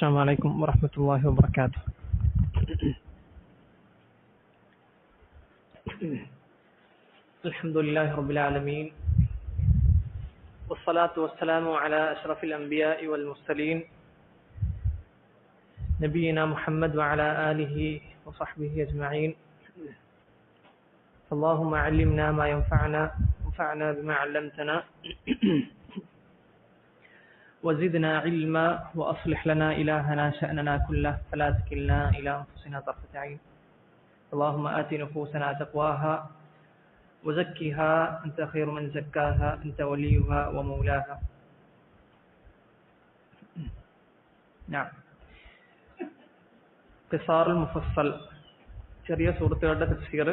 السلام عليكم ورحمة الله وبركاته. الحمد لله رب العالمين والصلاة والسلام على أشرف الأنبياء والمرسلين نبينا محمد وعلى آله وصحبه أجمعين. اللهم علمنا ما ينفعنا وانفعنا بما علمتنا وزدنا علما وأصلح لنا إلهنا شأننا كله فلا تكلنا إلى أنفسنا طرفة عين. اللهم آت نفوسنا تقواها وزكها أنت خير من زكاها أنت وليها ومولاها. نعم. قصار المفصل ചെറിയ സൂറത്തുകളുടെ തഫ്സീർ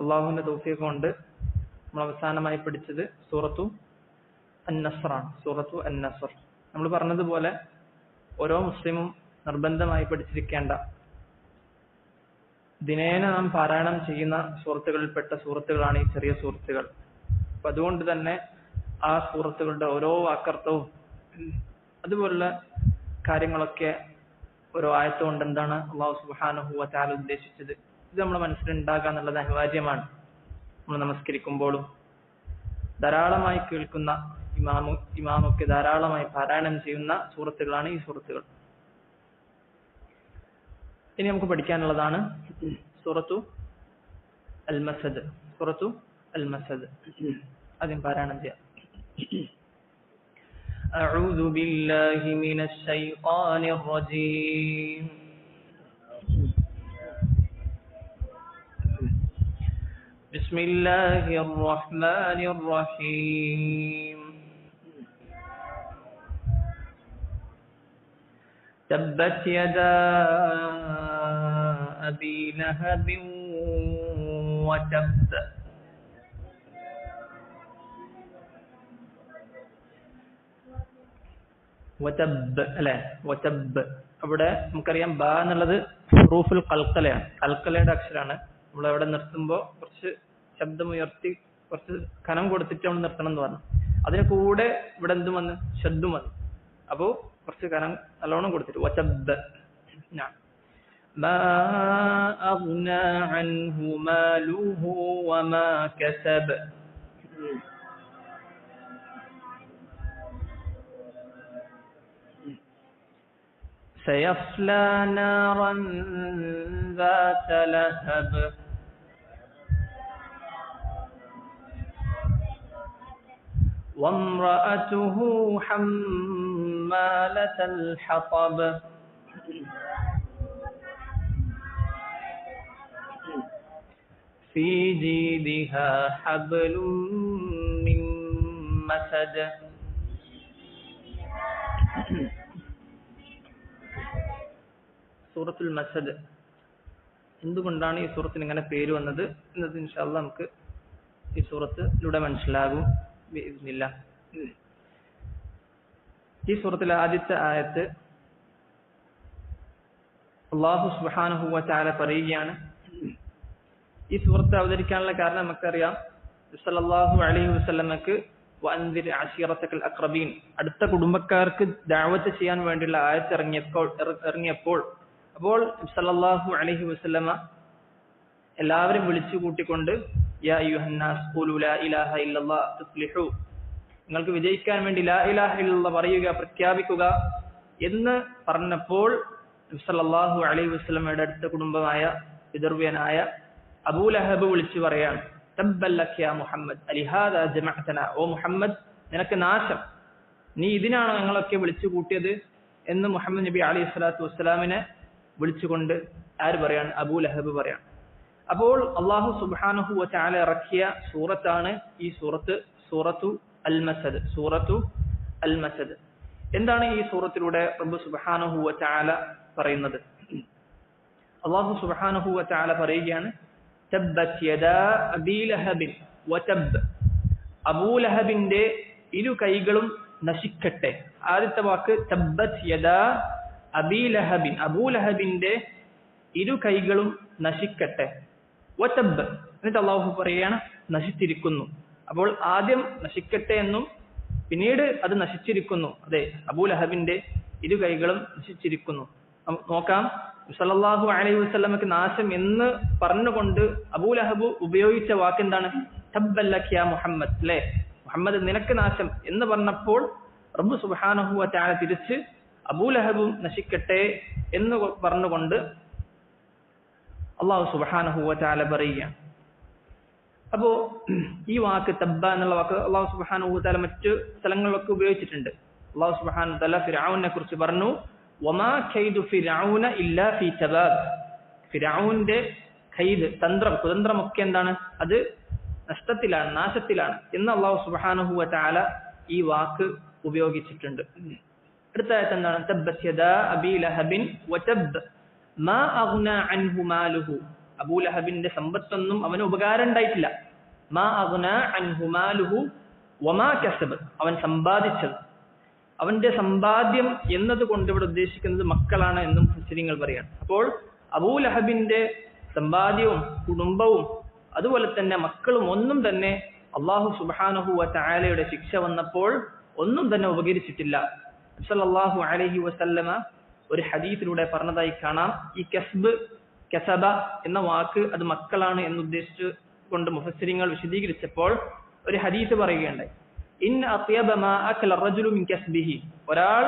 അള്ളാഹുവിന്റെ തൗഫീഖ് കൊണ്ട് നമ്മൾ അവസാനമായി പഠിച്ചത് സൂറത്തു അൻ-നസ്റാണ്. സൂറത്തു അൻ-നസ്ർ നമ്മൾ പറഞ്ഞതുപോലെ ഓരോ മുസ്ലിമും നിർബന്ധമായി പഠിച്ചിരിക്കേണ്ട ദിനേന നാം പാരായണം ചെയ്യുന്ന സൂറത്തുകളിൽപ്പെട്ട സൂറത്തുകളാണ് ഈ ചെറിയ സൂറത്തുകൾ. അപ്പൊ അതുകൊണ്ട് തന്നെ ആ സൂറത്തുകളുടെ ഓരോ വാക്കർത്ഥവും അതുപോലുള്ള കാര്യങ്ങളൊക്കെ ഓരോ ആയത്തുകൊണ്ട് എന്താണ് അല്ലാഹു സുബ്ഹാനഹു വ തആല ഉദ്ദേശിച്ചത്, ഇത് നമ്മുടെ മനസ്സിലുണ്ടാകുക എന്നുള്ളത് അനിവാര്യമാണ്. നമ്മൾ നമസ്കരിക്കുമ്പോഴും ധാരാളമായി കേൾക്കുന്ന ഇമാമൊക്കെ ധാരാളമായി പാരായണം ചെയ്യുന്ന സൂറത്തുകളാണ് ഈ സൂറത്തുകൾ. ഇനി നമുക്ക് പഠിക്കാനുള്ളതാണ് സൂറത്തു അൽ-മസദ്. സൂറത്തു അൽ-മസദ് ആദ്യം പാരായണം ചെയ്യാം. أعوذ بالله من الشيطان الرجيم. بسم الله الرحمن الرحيم. تبت يدا أبي لهب وتب വതബ്. അവിടെ നമുക്കറിയാം ബ എന്നുള്ളത് ഹുറൂഫുൽ ഖൽഖലയാണ്, ഖൽഖലയുടെ അക്ഷരമാണ്. നമ്മൾ അവിടെ നിർത്തുമ്പോൾ കുറച്ച് ശബ്ദമുയർത്തി കുറച്ച് കനം കൊടുത്തിട്ട് നമ്മൾ നിർത്തണം എന്ന് പറഞ്ഞു. അതിന് കൂടെ ഇവിടെ എന്തും വന്ന് ശബ്ദം വന്നു, അപ്പോ കുറച്ച് കനം നല്ലോണം കൊടുത്തിട്ട് വതബ്. മാ അഗ്നാ അൻഹു മാലുഹു വമാ കസബ്. سيصلى نارا ذات لهب وامرأته حمالة الحطب في جيدها حبل من مسد. സൂറത്തുൽ മസദ് എന്തുകൊണ്ടാണ് ഈ സൂറത്തിന് ഇങ്ങനെ പേര് വന്നത് എന്നത് ഇൻഷാ അല്ലാഹ് നമുക്ക് ഈ സൂറത്തിലൂടെ മനസ്സിലാകും ബിഇസ്നില്ലാഹ്. ഈ സൂറത്തിലെ ആദ്യത്തെ ആയത്ത് അല്ലാഹു സുബ്ഹാനഹു വ തആല പറയുകയാണ്. ഈ സൂറത്ത് അവതരിക്കാനുള്ള കാരണം നമുക്കറിയാം. സല്ലല്ലാഹു അലൈഹി വസല്ലമക്ക് വഅൻദിർ അശീറതകൽ അഖ്റബീൻ, അടുത്ത കുടുംബക്കാർക്ക് ദഅവത്ത് ചെയ്യാൻ വേണ്ടിയുള്ള ആയത്ത് ഇറങ്ങിയപ്പോൾ അപ്പോൾ സല്ലല്ലാഹു അലൈഹി വസല്ലമ എല്ലാവരും വിളിച്ചു കൂട്ടിക്കൊണ്ട് യാ അയ്യുഹന്നാസ് ഖൂലു ലാ ഇലാഹ ഇല്ലല്ലാഹ് തുഫ്ലിഹു, നിങ്ങൾക്ക് വിജയിക്കാൻ വേണ്ടി ലാ ഇലാഹ ഇല്ലല്ലാഹ് പറയുക, പ്രഖ്യാപിക്കുക എന്ന് പറഞ്ഞപ്പോൾ സല്ലല്ലാഹു അലൈഹി വസല്ലമയുടെ അടുത്ത കുടുംബമായ പിതൃവ്യനായ അബൂ ലഹബ് വിളിച്ചു പറയാണ്, തബ്ബല്ലക യാ മുഹമ്മദ് അലിഹാദാ ജമഅതനാ, ഓ മുഹമ്മദ് നിനക്ക് നാശം, നീ ഇതിനാണോ ഞങ്ങളൊക്കെ വിളിച്ചു കൂട്ടിയത് എന്ന് മുഹമ്മദ് നബി അലൈഹി സ്വലാത്തു വസ്സലാമിനെ വിളിച്ചുകൊണ്ട് ആര് പറയാണ്? അബൂ ലഹബ് പറയാണ്. അപ്പോൾ അല്ലാഹു സുബ്ഹാനഹു വ തആല ഇറക്കിയ സൂറത്താണ് ഈ സൂറത്ത്, സൂറത്തു അൽ-മസദ്. സൂറത്തു അൽ-മസദ് എന്താണ് ഈ സൂറത്തിലൂടെ റബ്ബ് സുബ്ഹാനഹു വ തആല പറയുന്നത്? അല്ലാഹു സുബ്ഹാനഹു വ തആല പറയുകയാണ്, തബ്ബത് യദാ അബീ ലഹബിൻ വതബ്, അബൂ ലഹബിന്റെ ഇരു കൈകളും നശിക്കട്ടെ. ആദ്യത്തെ വാക്ക് തബ്ബത് യദാ അബീ ലഹബിൻ, അബൂ ലഹബിന്റെ ഇരു കൈകളും നശിക്കട്ടെ. വതബ്, എന്നിട്ട് അല്ലാഹു പറയാണ് നശിച്ചിരിക്കുന്നു. അപ്പോൾ ആദ്യം നശിക്കട്ടെ എന്നും പിന്നീട് അത് നശിച്ചിരിക്കുന്നു. അതെ, അബൂ ലഹബിന്റെ ഇരു കൈകളും നശിച്ചിരിക്കുന്നു. നോക്കാം, സല്ലല്ലാഹു അലൈഹി വസല്ലമക്ക് നാശം എന്ന് പറഞ്ഞുകൊണ്ട് അബൂലഹബ് ഉപയോഗിച്ച വാക്കെന്താണ്? തബ്ബല്ലക യാ മുഹമ്മദ്, അല്ലേ? മുഹമ്മദ് നിനക്ക് നാശം എന്ന് പറഞ്ഞപ്പോൾ റബ്ബ് സുബ്ഹാനഹു വ തആല തിരിച്ച് അബൂലഹബും നശിക്കട്ടെ എന്ന് പറഞ്ഞുകൊണ്ട് അല്ലാഹു സുബ്ഹാനഹു വ തആല പറയുകയാണ്. അപ്പോ ഈ വാക്ക് തബ്ബ എന്നുള്ള വാക്ക് അല്ലാഹു സുബ്ഹാനഹു വ തആല മറ്റു സ്ഥലങ്ങളിലൊക്കെ ഉപയോഗിച്ചിട്ടുണ്ട്. അല്ലാഹു സുബ്ഹാനഹു വ തആല ഫിർഔനെ കുറിച്ച് പറഞ്ഞു, വമാ കൈദു ഫിർഔന ഇല്ലാ ഫീ തബാബ്. ഫിർഔന്റെ കൈദ്, തന്ത്രം, കുതന്ത്രമൊക്കെ എന്താണ്? അത് നഷ്ടത്തിലാണ്, നാശത്തിലാണ് എന്ന് അല്ലാഹു സുബ്ഹാനഹു വ തആല ഈ വാക്ക് ഉപയോഗിച്ചിട്ടുണ്ട്. അടുത്ത ആയത്ത് എന്താണ്? തബ്ബത് യദാ അബീ ലഹബിൻ വതബ് മാ അഗ്നാ അൻഹു മാലുഹു. അബൂലഹബിന്റെ സമ്പത്തൊന്നും അവന് ഉപകാരം ഉണ്ടായിട്ടില്ല. മാ അഗ്നാ അൻഹു മാലുഹു വമാ കസബ്, അവൻ സമ്പാദിച്ചത്. അവന്റെ സമ്പാദ്യം എന്നതുകൊണ്ട് ഇവിടെ ഉദ്ദേശിക്കുന്നത് മക്കളാണ് എന്നും മുഫസ്സിരീങ്ങൾ പറയാണ്. അപ്പോൾ അബൂലഹബിന്റെ സമ്പാദ്യവും കുടുംബവും അതുപോലെ തന്നെ മക്കളും ഒന്നും തന്നെ അല്ലാഹു സുബ്ഹാനഹു വ തആലയുടെ ശിക്ഷ വന്നപ്പോൾ ഒന്നും തന്നെ ഉപകരിച്ചിട്ടില്ല. സല്ലല്ലാഹു അലൈഹി വസല്ലമ ഒരു ഹദീസിലൂടെ പറഞ്ഞതായി കാണാം. ഈ കസബ എന്ന വാക്ക് അത് മക്കളാണ് എന്ന് ഉദ്ദേശിച്ചു കൊണ്ട് മുഫസ്സിരീങ്ങൾ വിശദീകരിച്ചപ്പോൾ ഒരു ഹദീസ് പറയുകയുണ്ടായി. ഇൻ അത്യബ മാ അകല റജുലു മിൻ കസ്ബിഹി, ഒരാൾ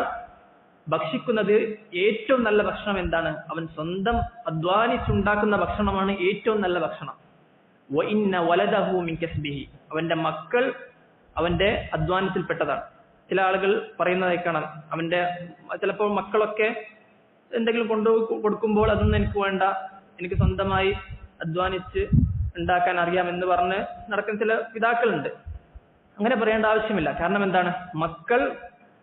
ഭക്ഷിക്കുന്നത് ഏറ്റവും നല്ല ഭക്ഷണം എന്താണ്? അവൻ സ്വന്തം അധ്വാനിച്ചുണ്ടാക്കുന്ന ഭക്ഷണമാണ് ഏറ്റവും നല്ല ഭക്ഷണം. വ ഇന്ന വലദഹു മിൻ കസ്ബിഹി, അവന്റെ മക്കൾ അവന്റെ അധ്വാനത്തിൽപ്പെട്ടതാണ്. ചില ആളുകൾ പറയുന്നതായി കാണാം, അവന്റെ ചിലപ്പോൾ മക്കളൊക്കെ എന്തെങ്കിലും കൊടുക്കുമ്പോൾ അതൊന്നും എനിക്ക് വേണ്ട, എനിക്ക് സ്വന്തമായി അധ്വാനിച്ച് ഉണ്ടാക്കാൻ അറിയാം എന്ന് പറഞ്ഞ് നടക്കുന്ന ചില പിതാക്കളുണ്ട്. അങ്ങനെ പറയേണ്ട ആവശ്യമില്ല. കാരണം എന്താണ്? മക്കൾ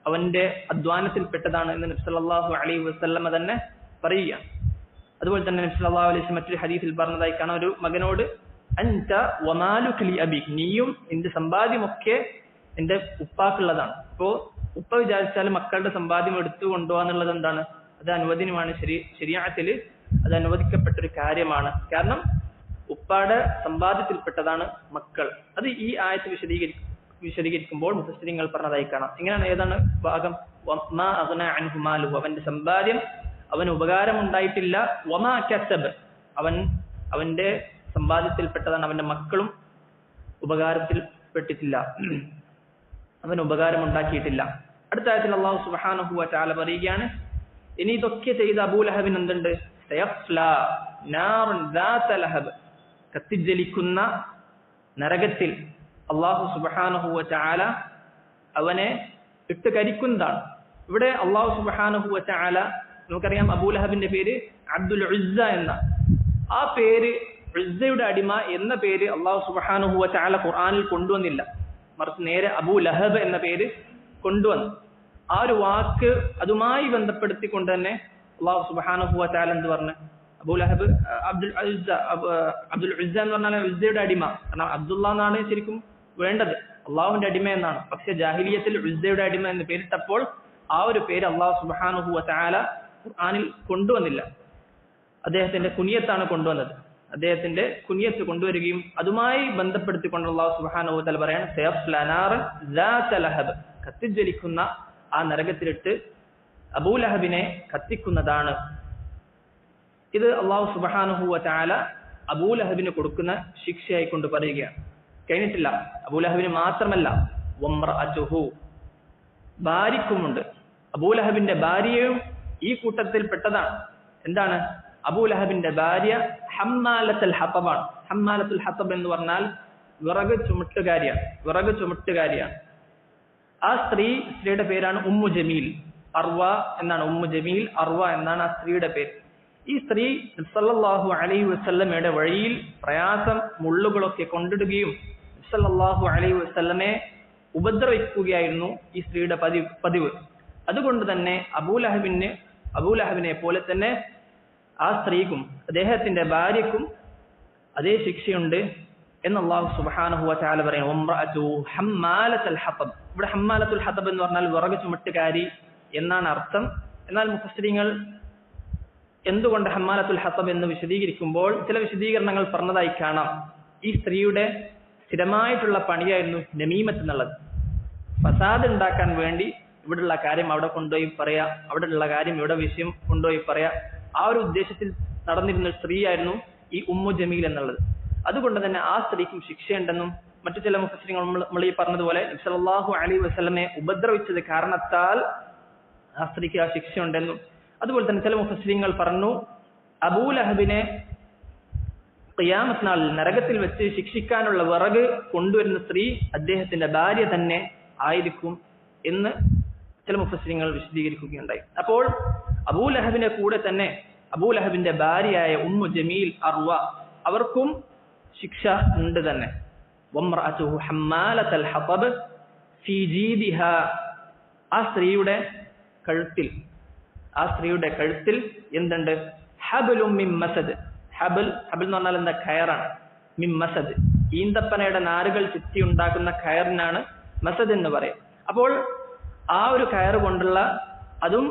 അവന്റെ അധ്വാനത്തിൽപ്പെട്ടതാണ് എന്ന് നബി സല്ലല്ലാഹു അലൈഹി വസല്ലമ തന്നെ പറയുകയാണ്. അതുപോലെ തന്നെ നബി സല്ലല്ലാഹു അലൈഹി വസല്ലം മറ്റൊരു ഹദീസിൽ പറഞ്ഞതായി കാണാം, ഒരു മകനോട് അൻത വമാലുക ലി അബി, നീയും നിന്റെ സമ്പാദ്യമൊക്കെ എന്റെ ഉപ്പാക്കുള്ളതാണ്. അപ്പോ ഉപ്പ വിചാരിച്ചാൽ മക്കളുടെ സമ്പാദ്യം എടുത്തു കൊണ്ടുപോകാന്നുള്ളത് എന്താണ്? അത് അനുവദനീയമാണ്. ശരീഅത്തിൽ അത് അനുവദിക്കപ്പെട്ടൊരു കാര്യമാണ്. കാരണം ഉപ്പാടെ സമ്പാദ്യത്തിൽപ്പെട്ടതാണ് മക്കൾ. അത് ഈ ആയത്ത് വിശദീകരിക്കുമ്പോൾ മുഫസ്സിരീങ്ങൾ പറഞ്ഞതായി കാണാം. എങ്ങനെയാണ്? ഏതാണ് ഭാഗം? വമാ അഗ്നാ അൻഹു മാലുഹു, അവന്റെ സമ്പാദ്യം അവന് ഉപകാരം ഉണ്ടായിട്ടില്ല. വമാ കസബ്, അവന്റെ സമ്പാദ്യത്തിൽപ്പെട്ടതാണ്, അവന്റെ മക്കളും ഉപകാരത്തിൽപ്പെട്ടിട്ടില്ല, അവന് ഉപകാരം ഉണ്ടാക്കിയിട്ടില്ല. അടുത്ത ആയത്തിൽ അല്ലാഹു സുബ്ഹാനഹു വ തആല പറയുകയാണ്, ഇനി ഇതൊക്കെ ചെയ്ത അബൂലഹബിന് എന്തുണ്ട്? സയസ്ലാ നാറൻ ദാത ലഹബ്, കത്തിജ്വലിക്കുന്ന നരകത്തിൽ അല്ലാഹു സുബ്ഹാനഹു വ തആല അവനെ ഇട്ട് കരിക്കുന്നതാണ്. ഇവിടെ അല്ലാഹു സുബ്ഹാനഹു വ തആല, നമുക്കറിയാം അബൂലഹബിന്റെ പേര് അബ്ദുൽ ഉസ്സ എന്ന, ആ പേര് ഉസ്സയുടെ അടിമ എന്ന പേര് അല്ലാഹു സുബ്ഹാനഹു വ തആല ഖുർആനിൽ കൊണ്ടുവന്നില്ല. മറിച്ച് നേരെ അബൂ ലഹബ് എന്ന പേര് കൊണ്ടുവന്നു. ആ ഒരു വാക്ക് അതുമായി ബന്ധപ്പെടുത്തിക്കൊണ്ട് തന്നെ അല്ലാഹു സുബ്ഹാനഹു വ തആല എന്ത് പറഞ്ഞു? അബൂ ലഹബ് അബ്ദുൽ ഉസ്സ എന്ന് പറഞ്ഞാൽ ഉസ്സയുടെ അടിമ. കാരണം അബ്ദുള്ള എന്നാണ് ശരിക്കും വേണ്ടത്, അള്ളാഹുവിന്റെ അടിമ എന്നാണ്. പക്ഷെ ജാഹിലിയത്തിൽ ഉസ്സയുടെ അടിമ എന്ന് പേരിട്ടപ്പോൾ ആ ഒരു പേര് അല്ലാഹു സുബ്ഹാനഹു വ തആല ഖുർആനിൽ കൊണ്ടുവന്നില്ല. അദ്ദേഹത്തിന്റെ കുനിയത്താണ് കൊണ്ടുവന്നത്. അദ്ദേഹത്തിന്റെ കുനിയത്ത് കൊണ്ടുവരികയും അതുമായി ബന്ധപ്പെടുത്തിക്കൊണ്ട് അല്ലാഹു സുബ്ഹാനഹു വ തആല പറയാണ്, സയസ്ലാ നാറൻ ദാത ലഹബ്, കത്തിജ്വലിക്കുന്ന ആ നരകത്തിലിട്ട് അബൂലഹബിനെ കത്തിക്കുന്നതാണ്. ഇത് അല്ലാഹു സുബ്ഹാനഹു വ തആല അബൂലഹബിന് കൊടുക്കുന്ന ശിക്ഷയായി കൊണ്ട് പറയുകയാണ്. കഴിഞ്ഞിട്ടില്ല. അബൂലഹബിന് മാത്രമല്ല, വംറഅതുഹു, ഭാര്യക്കുമുണ്ട്. അബൂലഹബിന്റെ ഭാര്യയും ഈ കൂട്ടത്തിൽ പെട്ടതാണ്. എന്താണ്? അബൂലഹബിന്റെ ഭാര്യ ഹമ്മാലത്തുൽ ഹതബാണ്. ഹമ്മാലത്തുൽ ഹതബ് എന്ന് പറഞ്ഞാൽ വിറക് ചുമട്ടുകാരിയാണ്. ആ സ്ത്രീയുടെ പേരാണ് ഉമ്മു ജമീൽ. അർവ എന്നാണ് ഉമ്മു ജമീൽ, അർവ എന്നാണ് ആ സ്ത്രീയുടെ പേര്. ഈ സ്ത്രീ സല്ലല്ലാഹു അലൈഹി വസല്ലമയുടെ വഴിയിൽ പ്രയാസം മുള്ളുകളൊക്കെ കൊണ്ടിടുകയും സല്ലല്ലാഹു അലൈഹി വസല്ലമയെ ഉപദ്രവിക്കുകയായിരുന്നു ഈ സ്ത്രീയുടെ പതിവ്. അതുകൊണ്ട് തന്നെ അബൂലഹബിനെ പോലെ തന്നെ ആ സ്ത്രീക്കും അദ്ദേഹത്തിന്റെ ഭാര്യക്കും അതേ ശിക്ഷയുണ്ട് എന്ന് അല്ലാഹു സുബ്ഹാനഹു വ തആല പറയുന്നു. വംറഅതു ഹമ്മാലത്തുൽ ഹതബ്, ഇവിടെ ഹമ്മാലത്തുൽ ഹതബ് എന്ന് പറഞ്ഞാൽ വിറക് ചുമട്ടുകാരി എന്നാണ് അർത്ഥം. എന്നാൽ മുഫസ്സിരീങ്ങൾ എന്തുകൊണ്ട് ഹമ്മാലത്തുൽ ഹതബ് എന്ന് വിശദീകരിക്കുമ്പോൾ ചില വിശദീകരണങ്ങൾ പറഞ്ഞതായി കാണാം. ഈ സ്ത്രീയുടെ സ്ഥിരമായിട്ടുള്ള പണിയായിരുന്നു നമീമത്ത് എന്നുള്ളത്. ഫസാദ് ഉണ്ടാക്കാൻ വേണ്ടി ഇവിടെയുള്ള കാര്യം അവിടെ കൊണ്ടുപോയി പറയാ, അവിടെയുള്ള കാര്യം ഇവിടെ വിഷയം കൊണ്ടുപോയി പറയാ. ആ ഒരു ഉദ്ദേശത്തിൽ നടന്നിരുന്ന സ്ത്രീയായിരുന്നു ഈ ഉമ്മു ജമീൽ എന്നുള്ളത്. അതുകൊണ്ട് തന്നെ ആ സ്ത്രീക്കും ശിക്ഷയുണ്ടെന്നും മറ്റു ചില മുഫസ്സിറുകൾ നമ്മൾ ഈ പറഞ്ഞതുപോലെ നബി സല്ലല്ലാഹു അലൈഹി വസല്ലമയെ ഉപദ്രവിച്ചത് കാരണത്താൽ ആ സ്ത്രീക്ക് ആ ശിക്ഷയുണ്ടെന്നും. അതുപോലെ തന്നെ ചില മുഫസ്സിറുകൾ പറഞ്ഞു അബൂലഹബിനെ ഖിയാമത്ത് നാളിൽ നരകത്തിൽ വെച്ച് ശിക്ഷിക്കാനുള്ള വിറക് കൊണ്ടുവരുന്ന സ്ത്രീ അദ്ദേഹത്തിന്റെ ഭാര്യ തന്നെ ആയിരിക്കും എന്ന് ചില മുഫസ്സിറുകൾ വിശദീകരിക്കുകയുണ്ടായി. അപ്പോൾ അബൂലഹബിന്റെ കൂടെ തന്നെ അബൂലഹബിന്റെ ഭാര്യയായ ഉമ്മു ജമീൽ അർവ അവർക്കും ശിക്ഷ ഉണ്ട് തന്നെ. വംറഅതുഹു ഹമ്മാലത്തുൽ ഹതബ് ഫീ ജീദിഹാ, ആ സ്ത്രീയുടെ കഴുത്തിൽ എന്തുണ്ട്? ഹബ്ലും മിൻ മസദ്. ഹബൽ എന്ന് പറഞ്ഞാൽ എന്താ? കയറാണ്. മിൻ മസദ്, ഈന്തപ്പനയുടെ നാരുകൾ ചുറ്റി ഉണ്ടാക്കുന്ന കയറിനാണ് മസദ് എന്ന് പറയും. അപ്പോൾ ആ ഒരു കയറ് കൊണ്ടുള്ള അതും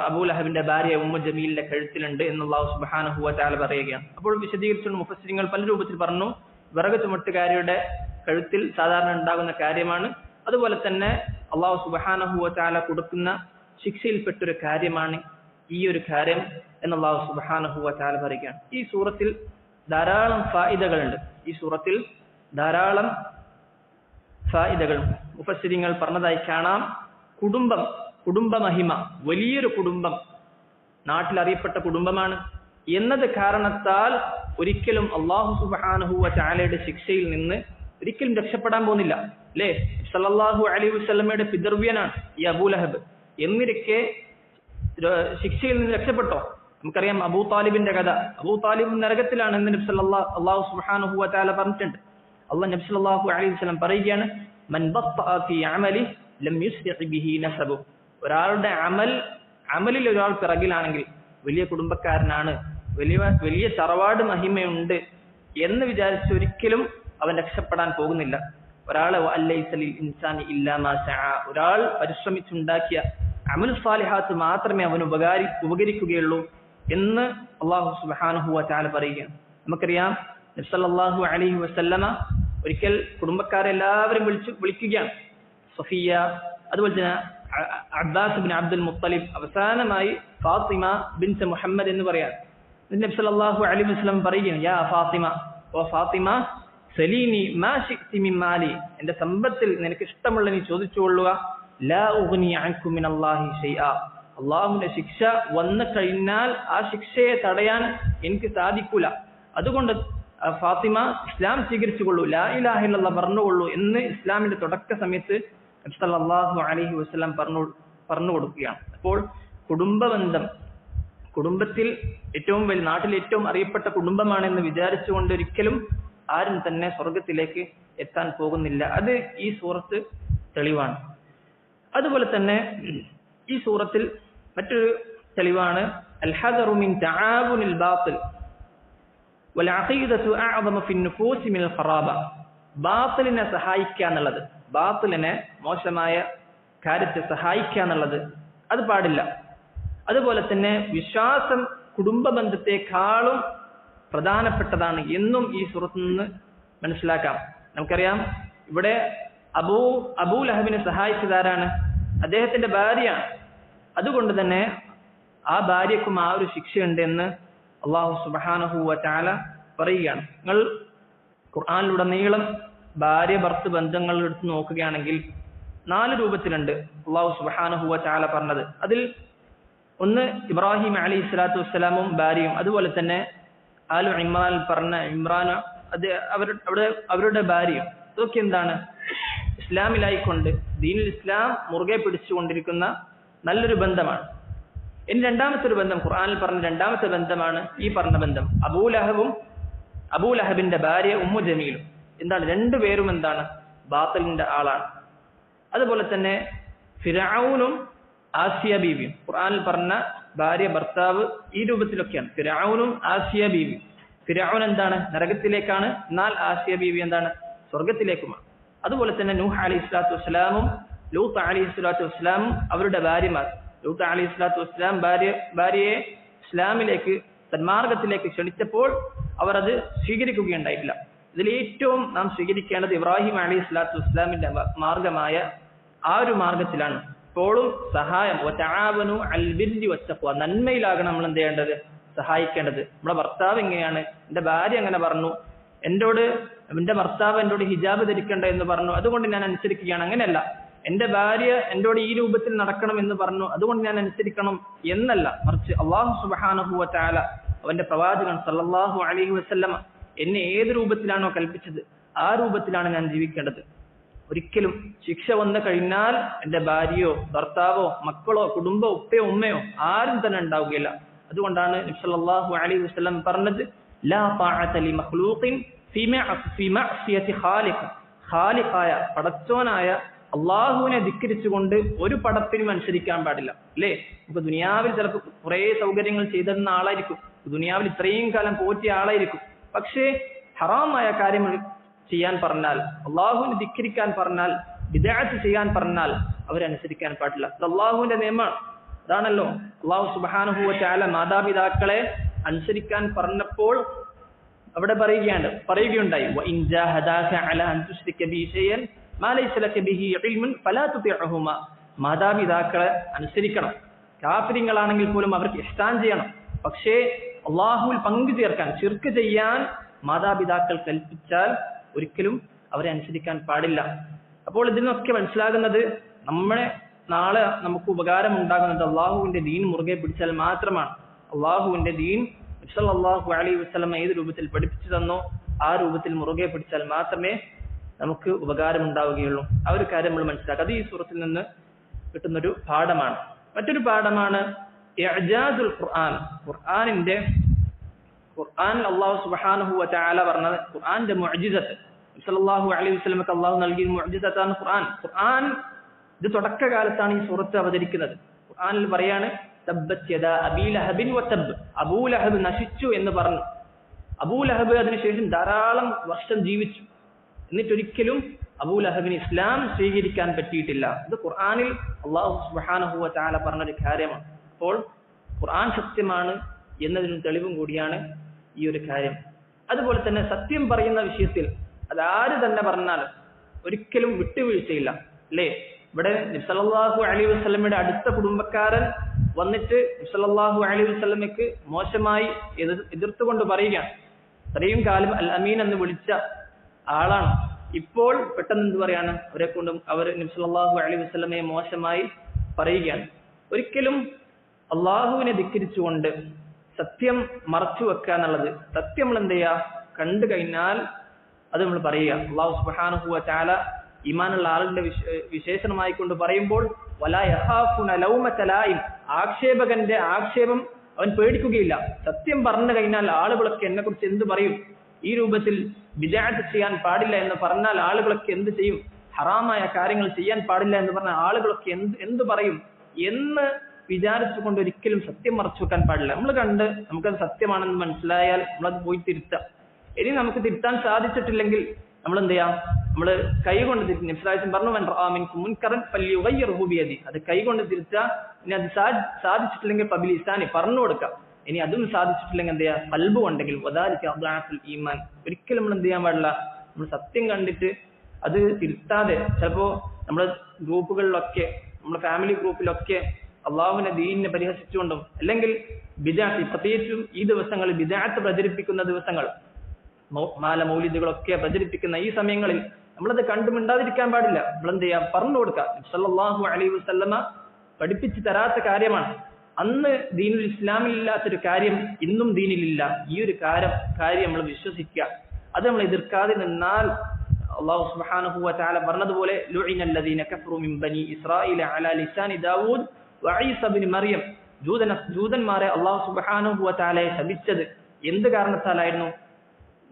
അബൂലഹബിന്റെ ഭാര്യ ഉമ്മു ജമീലിന്റെ കഴുത്തിലുണ്ട് എന്ന് അല്ലാഹു സുബ്ഹാനഹു വ തആല പറയുകയാണ്. അപ്പോൾ വിശദീകരിച്ചുകൊണ്ട് മുഫസ്സിറുകൾ പല രൂപത്തിൽ പറഞ്ഞു. വിറക് ചുമട്ടുകാരിയുടെ കഴുത്തിൽ സാധാരണ ഉണ്ടാകുന്ന കാര്യമാണ്. അതുപോലെ തന്നെ അല്ലാഹു സുബ്ഹാനഹു വ തആല കൊടുക്കുന്ന ശിക്ഷയിൽപ്പെട്ടൊരു കാര്യമാണ് ഈ ഒരു കാര്യം എന്ന് അല്ലാഹു സുബ്ഹാനഹു വ തആല പറയുകയാണ്. ഈ സൂറത്തിൽ ധാരാളം ഫായിദകളുണ്ട്. മുഫസ്സിറുകൾ പറഞ്ഞതായി കാണാം. കുടുംബ മഹിമ, വലിയൊരു കുടുംബം, നാട്ടിൽ അറിയപ്പെട്ട കുടുംബമാണ് എന്നത് കാരണത്താൽ ഒരിക്കലും അല്ലാഹു സുബ്ഹാനഹു വ തആലയുടെ ശിക്ഷയിൽ നിന്ന് ഒരിക്കലും രക്ഷപ്പെടാൻ പോകുന്നില്ല. അല്ലേ? സല്ലല്ലാഹു അലൈഹി വസല്ലമയുടെ പിതൃവ്യനാണ് ഈ അബൂലഹബ്. എന്നിരിക്കെ ശിക്ഷയിൽ നിന്ന് രക്ഷപ്പെട്ടോ? നമുക്കറിയാം അബൂ താലിബിന്റെ കഥ. അബൂ താലിബ് നരകത്തിലാണ് എന്ന് അല്ലാഹു സുബ്ഹാനഹു വ തആല പറഞ്ഞിട്ടുണ്ട്. നബി സല്ലല്ലാഹു അലൈഹി വസല്ലം പറയുകയാണ്, മൻ ബത്തഅ ഫീ അമലി ലം യുസ്രി ബിഹി നസബു. ഒരാളുടെ അമലിൽ ഒരാൾ പിറകിലാണെങ്കിൽ, വലിയ കുടുംബക്കാരനാണ്, വലിയ തറവാട് മഹിമയുണ്ട് എന്ന് വിചാരിച്ച് ഒരിക്കലും അവൻ രക്ഷപ്പെടാൻ പോകുന്നില്ല. ഒരാൾ പരിശ്രമിച്ചുണ്ടാക്കിയ അമൽ സാലിഹാത്ത് മാത്രമേ അവന് ഉപകരിക്കുകയുള്ളൂ എന്ന് അല്ലാഹു സുബ്ഹാനഹു വ തആല പറയുകയാണ്. നമുക്കറിയാം നബി സല്ലല്ലാഹു അലൈഹി വസല്ലമ ഒരിക്കൽ കുടുംബക്കാരെ എല്ലാവരും വിളിക്കുകയാണ്. സഫിയ, അതുപോലെ തന്നെ അബ്ബാസ് ബിൻ അബ്ദുൽ മുത്തലിബ്, അവസാനമായി ഫാത്തിമ ബിൻത് മുഹമ്മദ് എന്ന് പറയാം. നബി സല്ലല്ലാഹു അലൈഹി വസല്ലം പറയുകയാണ്, യാ ഫാത്തിമ, ഓ ഫാത്തിമ, സലീനി മാ ശിഅ്തി മിൻ മാലി, എന്റെ സമ്പത്തിൽ നിനക്ക് ഇഷ്ടമുള്ള നീ ചോദിച്ചുകൊള്ളുക. ലാ ഉഗ്നി അൻകു മിനല്ലാഹി ശൈആ, അല്ലാഹുവിന്റെ ശിക്ഷ വന്നു കഴിഞ്ഞാൽ ആ ശിക്ഷയെ തടയാൻ എനിക്ക് സാധിക്കൂല. അതുകൊണ്ട് ഫാത്തിമ ഇസ്ലാം സ്വീകരിച്ചുകൊള്ളൂ, ലാ ഇലാഹ ഇല്ലല്ലാഹ് പറഞ്ഞുകൊള്ളൂ എന്ന് ഇസ്ലാമിന്റെ തുടക്ക സമയത്ത് നബി സല്ലല്ലാഹു അലൈഹി വസല്ലം പറഞ്ഞു കൊടുക്കുകയാണ്. അപ്പോൾ കുടുംബബന്ധം, കുടുംബത്തിൽ ഏറ്റവും വലിയ, നാട്ടിൽ ഏറ്റവും അറിയപ്പെട്ട കുടുംബമാണെന്ന് വിചാരിച്ചുകൊണ്ട് ഒരിക്കലും ആരും തന്നെ സ്വർഗത്തിലേക്ക് എത്താൻ പോകുന്നില്ല. അത് ഈ സൂറത്ത് തെളിവാണ്. അതുപോലെ തന്നെ ഈ സൂറത്തിൽ മറ്റൊരു തെളിവാണ് അൽ ഹദറു മിൻ തആവുനിൽ ബാത്തിൽ വൽ അഖീദതു അഅദമു ഫി നുഫൂസി മിനൽ ഖറാബ. ബാത്തിലിനെ സഹായിക്കുക എന്നുള്ളത്, ബാത്തിലിനെ, മോശമായ കാര്യത്തെ സഹായിക്കുക എന്നുള്ളത് അത് പാടില്ല. അതുപോലെ തന്നെ വിശ്വാസം കുടുംബ ബന്ധത്തെക്കാളും പ്രധാനപ്പെട്ടതാണ് എന്നും ഈ സൂറത്തിൽ നിന്ന് മനസ്സിലാക്കാം. നമുക്കറിയാം ഇവിടെ അബൂലഹബിനെ സഹായിച്ചതാരാണ്? അദ്ദേഹത്തിന്റെ ഭാര്യയാണ്. അതുകൊണ്ട് തന്നെ ആ ഭാര്യക്കും ആ ഒരു ശിക്ഷയുണ്ട് എന്ന് അല്ലാഹു സുബ്ഹാനഹു വ തആല പറയുകയാണ്. നിങ്ങൾ ഖുർആനിലുടനീളം ഭാര്യ ഭർത്തൃ ബന്ധങ്ങൾ എടുത്ത് നോക്കുകയാണെങ്കിൽ 4 രൂപത്തിലുണ്ട് അല്ലാഹു സുബ്ഹാനഹു വ തആല പറഞ്ഞത്. അതിൽ ഒന്ന് ഇബ്രാഹിം അലൈഹി സ്വലാത്തു വസ്സലാമും ഭാര്യയും, അതുപോലെ തന്നെ ആലു ഇമ്രാൻ പറഞ്ഞ ഇമ്രാൻ അത് അവരുടെ ഭാര്യയും. ഇതൊക്കെ എന്താണ്? ഇസ്ലാമിലായിക്കൊണ്ട് ദീനുൽ ഇസ്ലാം മുറുകെ പിടിച്ചുകൊണ്ടിരിക്കുന്ന നല്ലൊരു ബന്ധമാണ്. ഇനി രണ്ടാമത്തെ ഒരു ബന്ധം, ഖുർആനിൽ പറഞ്ഞ രണ്ടാമത്തെ ബന്ധമാണ് ഈ പറഞ്ഞ ബന്ധം. അബൂലഹബിന്റെ ഭാര്യ ഉമ്മു ജമീലും. എന്താണ്? രണ്ടുപേരും എന്താണ്? ബാത്തിലിന്റെ ആളാണ്. അതുപോലെ തന്നെ ഫിർഔനും ആസിയ ബീവിയും, ഖുർആനിൽ പറഞ്ഞ ഭാര്യ ഭർത്താവ് ഈ രൂപത്തിലൊക്കെയാണ്. ഫിർഔനും ആസിയ ബീവിയും. ഫിർഔൻ എന്താണ്? നരകത്തിലേക്കാണ്. എന്നാൽ ആസിയ ബീവി എന്താണ്? സ്വർഗത്തിലേക്കുമാണ്. അതുപോലെ തന്നെ നൂഹ് അലൈഹി സ്വലാത്തു വസ്സലാമും ലൂത്ത് അലൈഹി സ്വലാത്തു വസ്സലാമും അവരുടെ ഭാര്യമാർ. ലൂത്ത് അലൈഹി സ്വലാത്തു വസ്സലാം ഭാര്യയെ ഇസ്ലാമിലേക്ക്, സന്മാർഗത്തിലേക്ക് ക്ഷണിച്ചപ്പോൾ അവർ അത് സ്വീകരിക്കുകയുണ്ടായിട്ടില്ല. ഇതിൽ ഏറ്റവും നാം സ്വീകരിക്കേണ്ടത് ഇബ്രാഹിം അലൈഹി സ്വലാത്തു വസ്സലാമിന്റെ മാർഗമായ ആ ഒരു മാർഗത്തിലാണ്. ഇപ്പോഴും സഹായം വതആവനു അൽ ബിർരി വത്തഖ്വ, നന്മയിലാകണം നമ്മൾ എന്ത് ചെയ്യേണ്ടത്, സഹായിക്കേണ്ടത്. നമ്മുടെ ഭർത്താവ് എങ്ങനെയാണ്, എന്റെ ഭാര്യ അങ്ങനെ പറഞ്ഞു, എന്റെ ഭർത്താവ് എന്നോട് ഹിജാബ് ധരിക്കണ്ട എന്ന് പറഞ്ഞു, അതുകൊണ്ട് ഞാൻ അനുസരിക്കുകയാണ്. അങ്ങനെയല്ല. എന്റെ ഭാര്യ എന്നോട് ഈ രൂപത്തിൽ നടക്കണം എന്ന് പറഞ്ഞു, അതുകൊണ്ട് ഞാൻ അനുസരിക്കണം എന്നല്ല. മറിച്ച് അല്ലാഹു സുബ്ഹാനഹു വ തആല അവന്റെ പ്രവാചകൻ സല്ലല്ലാഹു അലൈഹി വസല്ലമ എന്നെ ഏത് രൂപത്തിലാണോ കൽപ്പിച്ചത് ആ രൂപത്തിലാണ് ഞാൻ ജീവിക്കേണ്ടത്. ഒരിക്കലും ശിക്ഷ വന്നു കഴിഞ്ഞാൽ എന്റെ ഭാര്യയോ ഭർത്താവോ മക്കളോ കുടുംബോ ഉപ്പയോ ഉമ്മയോ ആരും തന്നെ ഉണ്ടാവുകയില്ല. അതുകൊണ്ടാണ് നബി സല്ലല്ലാഹു അലൈഹി വസല്ലം പറഞ്ഞത്, ലാ തഅത ലി മഖ്ലൂഖിൻ ഫീ മഅസിയതി ഖാലിഖ്, ഖാലിഖായ പടച്ചോനായ അള്ളാഹുവിനെ ധിക്കരിച്ചുകൊണ്ട് ഒരു പടപ്പിനും അനുസരിക്കാൻ പാടില്ല. അല്ലേ? നമുക്ക് ദുനിയാവിൽ ചിലപ്പോൾ കുറെ സൗകര്യങ്ങൾ ചെയ്തിരുന്ന ആളായിരിക്കും, ദുനിയാവിൽ ഇത്രയും കാലം പോറ്റിയ ആളായിരിക്കും. പക്ഷേ ഹറാമായ കാര്യങ്ങൾ ചെയ്യാൻ പറഞ്ഞാൽ, അള്ളാഹുവിനെ ധിക്കരിക്കാൻ പറഞ്ഞാൽ, ബിദ്അത്ത് ചെയ്യാൻ പറഞ്ഞാൽ അവരനുസരിക്കാൻ പാടില്ല. അത് അള്ളാഹുവിന്റെ നിയമമാണ്. അതാണല്ലോ അള്ളാഹു സുബ്ഹാനഹു വ തആല മാതാപിതാക്കളെ അനുസരിക്കാൻ പറഞ്ഞപ്പോൾ അവിടെ പറയുകയുണ്ടായി, വഇൻ ജാഹദാക അലാ അൻ തുശ്രിക ബി ശൈഅൻ മാ ലൈസ ലക ബിഹി ഇൽമുൻ ഫലാ തുതിഉഹുമാ. മാതാപിതാക്കളെ അനുസരിക്കണം. കാഫിരിങ്ങളാണെങ്കിൽ പോലും അവർക്ക് ഇഹ്സാൻ ചെയ്യണം. പക്ഷേ അള്ളാഹുവിൽ പങ്കു ചേർക്കാൻ, ശിർക്ക് ചെയ്യാൻ മാതാപിതാക്കൾ കൽപ്പിച്ചാൽ ഒരിക്കലും അവരെ അനുസരിക്കാൻ പാടില്ല. അപ്പോൾ ഇതിനൊക്കെ മനസ്സിലാകുന്നത് നമ്മളെ നാളെ നമുക്ക് ഉപകാരം ഉണ്ടാകുന്നത് അള്ളാഹുവിന്റെ ദീൻ മുറുകെ പിടിച്ചാൽ മാത്രമാണ്. അള്ളാഹുവിന്റെ ദീൻ നബി സല്ലല്ലാഹു അലൈഹി വസല്ലം ഏത് രൂപത്തിൽ പഠിപ്പിച്ചു തന്നോ ആ രൂപത്തിൽ മുറുകെ പിടിച്ചാൽ മാത്രമേ നമുക്ക് ഉപകാരം ഉണ്ടാവുകയുള്ളൂ. ആ ഒരു കാര്യം നമ്മൾ മനസ്സിലാക്കുക. അത് ഈ സൂറത്തിൽ നിന്ന് കിട്ടുന്നൊരു പാഠമാണ്. മറ്റൊരു പാഠമാണ് ഇഅ്ജാസുൽ ഖുർആൻ. ഖുർആൻ അല്ലാഹു സുബ്ഹാനഹു വ തആല പറഞ്ഞത് ഖുർആന്റെ മുഅ്ജിസത്ത്, നബി സല്ലല്ലാഹു അലൈഹി വസല്ലമക്ക് അല്ലാഹു നൽകിയ മുഅ്ജിസത്താണ് ഖുർആൻ. ഇത് തുടക്കകാലത്താണ് ഈ സൂറത്ത് അവതരിക്കുന്നത്. ഖുർആനിൽ പറയാണ്, തബ്ബത് യദാ അബീ ലഹബിൻ വതബ്, അബൂ ലഹബ് നശിച്ചു എന്ന് പറഞ്ഞു. അബൂ ലഹബ് അതിനുശേഷം ധാരാളം വർഷം ജീവിച്ചു. എന്നിട്ടൊരിക്കലും അബൂ ലഹബിന് ഇസ്ലാം സ്വീകരിക്കാൻ പറ്റിയിട്ടില്ല. ഇത് ഖുർആനിൽ അല്ലാഹു സുബ്ഹാനഹു വ തആല പറഞ്ഞൊരു കാര്യമാണ്. അപ്പോൾ ഖുർആൻ സത്യമാണ് എന്നതിന് തെളിവും കൂടിയാണ് ഈ ഒരു കാര്യം. അതുപോലെ തന്നെ സത്യം പറയുന്ന വിഷയത്തിൽ അതാര് തന്നെ പറഞ്ഞാലും ഒരിക്കലും വിട്ടുവീഴ്ചയില്ല. അല്ലേ? ഇവിടെ നബി സല്ലല്ലാഹു അലൈഹി വസല്ലമയുടെ അടുത്ത കുടുംബക്കാരൻ വന്നിട്ട് നബി സല്ലല്ലാഹു അലൈഹി വസല്ലമയ്ക്ക് മോശമായി എതിർത്തുകൊണ്ട് പറയുകയാണ്. ഇത്രയും കാലം അൽ അമീൻ എന്ന് വിളിച്ച ആളാണ്. ഇപ്പോൾ പെട്ടെന്ന് എന്ത് പറയാണ്, അവർ നബി സല്ലല്ലാഹു അലൈഹി വസല്ലമയെ മോശമായി പറയുകയാണ്. ഒരിക്കലും അള്ളാഹുവിനെ ധിക്കരിച്ചുകൊണ്ട് സത്യം മറച്ചു വെക്കുക എന്നുള്ളത്, സത്യം നമ്മൾ എന്ത് ചെയ്യുക, കണ്ടു കഴിഞ്ഞാൽ അത് നമ്മൾ പറയുക. അല്ലാഹു സുബ്ഹാനഹു വ തആല ഈമാനുള്ള ആളുടെ വിശേഷണമായി കൊണ്ട് പറയുമ്പോൾ വലാ യഖാഫുന ലൗമത ലായിം, ആക്ഷേപകന്റെ ആക്ഷേപം അവൻ പേടിക്കുകയില്ല. സത്യം പറഞ്ഞു കഴിഞ്ഞാൽ ആളുകളൊക്കെ എന്നെ കുറിച്ച് എന്ത് പറയും, ഈ രൂപത്തിൽ ബിദ്അത്ത് ചെയ്യാൻ പാടില്ല എന്ന് പറഞ്ഞാൽ ആളുകളൊക്കെ എന്ത് ചെയ്യും, ഹറാമായ കാര്യങ്ങൾ ചെയ്യാൻ പാടില്ല എന്ന് പറഞ്ഞാൽ ആളുകളൊക്കെ എന്ത് പറയും എന്ന് വിചാരിച്ചുകൊണ്ട് ഒരിക്കലും സത്യം മറച്ചു വെക്കാൻ പാടില്ല. നമ്മൾ കണ്ട് നമുക്കത് സത്യമാണെന്ന് മനസ്സിലായാൽ നമ്മളത് പോയി തിരുത്താം. ഇനി നമുക്ക് തിരുത്താൻ സാധിച്ചിട്ടില്ലെങ്കിൽ നമ്മൾ എന്ത് ചെയ്യാം, നമ്മൾ കൈകൊണ്ട് തിരുത്തി. നബി പറഞ്ഞു, മുൻകറൻ ഫല്യുഗയ്യിർഹു ബിയദി, അത് കൈകൊണ്ട് തിരുത്താം. ഇനി അത് സാധിച്ചിട്ടില്ലെങ്കിൽ ഫബിലിസാനി, പറഞ്ഞു കൊടുക്കാം. ഇനി അതും സാധിച്ചിട്ടില്ലെങ്കിൽ എന്ത് ചെയ്യാം, ഖൽബ് ഉണ്ടെങ്കിൽ വദാലിക അദ്അഫുൽ ഈമാൻ. ഒരിക്കലും നമ്മൾ എന്ത് ചെയ്യാൻ പാടില്ല, നമ്മൾ സത്യം കണ്ടിട്ട് അത് തിരുത്താതെ, ചിലപ്പോ നമ്മുടെ ഗ്രൂപ്പുകളിലൊക്കെ, നമ്മുടെ ഫാമിലി ഗ്രൂപ്പിലൊക്കെ അള്ളാഹുവിന്റെ ദീനിനെ പരിഹസിച്ചുകൊണ്ടും അല്ലെങ്കിൽ ബിദ്അത്ത്, പ്രത്യേകിച്ചും ഈ ദിവസങ്ങളിൽ ബിദ്അത്ത് പ്രചരിപ്പിക്കുന്ന ദിവസങ്ങൾ, മൗലിദുകളൊക്കെ പ്രചരിപ്പിക്കുന്ന ഈ സമയങ്ങളിൽ നമ്മളത് കണ്ടുമിണ്ടാതിരിക്കാൻ പാടില്ല. നമ്മളെന്ത് ചെയ്യാം, പറഞ്ഞു കൊടുക്കാം. സല്ലല്ലാഹു അലൈഹി വസല്ലമ പഠിപ്പിച്ചു തരാത്ത കാര്യമാണ്. അന്ന് ദീനുൽ ഇസ്ലാമിൽ ഇല്ലാത്തൊരു കാര്യം ഇന്നും ദീനിലില്ല. ഈ ഒരു കാര്യം നമ്മൾ വിശ്വസിക്കുക, അത് നമ്മൾ എതിർക്കാതെ നിന്നാൽ അല്ലാഹു സുബ്ഹാനഹു വ തആല പറഞ്ഞതുപോലെ ലുഇനല്ലദീന കഫറു മിൻ ബനി ഇസ്രായീല അലാ ലിസാനി ദാവൂദ് വഈസ ഇബ്നു മറിയം, ജൂതന്മാരെ അല്ലാഹു സുബ്ഹാനഹു വ തആലയെ ശപിച്ചത് എന്ത് കാരണത്താലായിരുന്നു?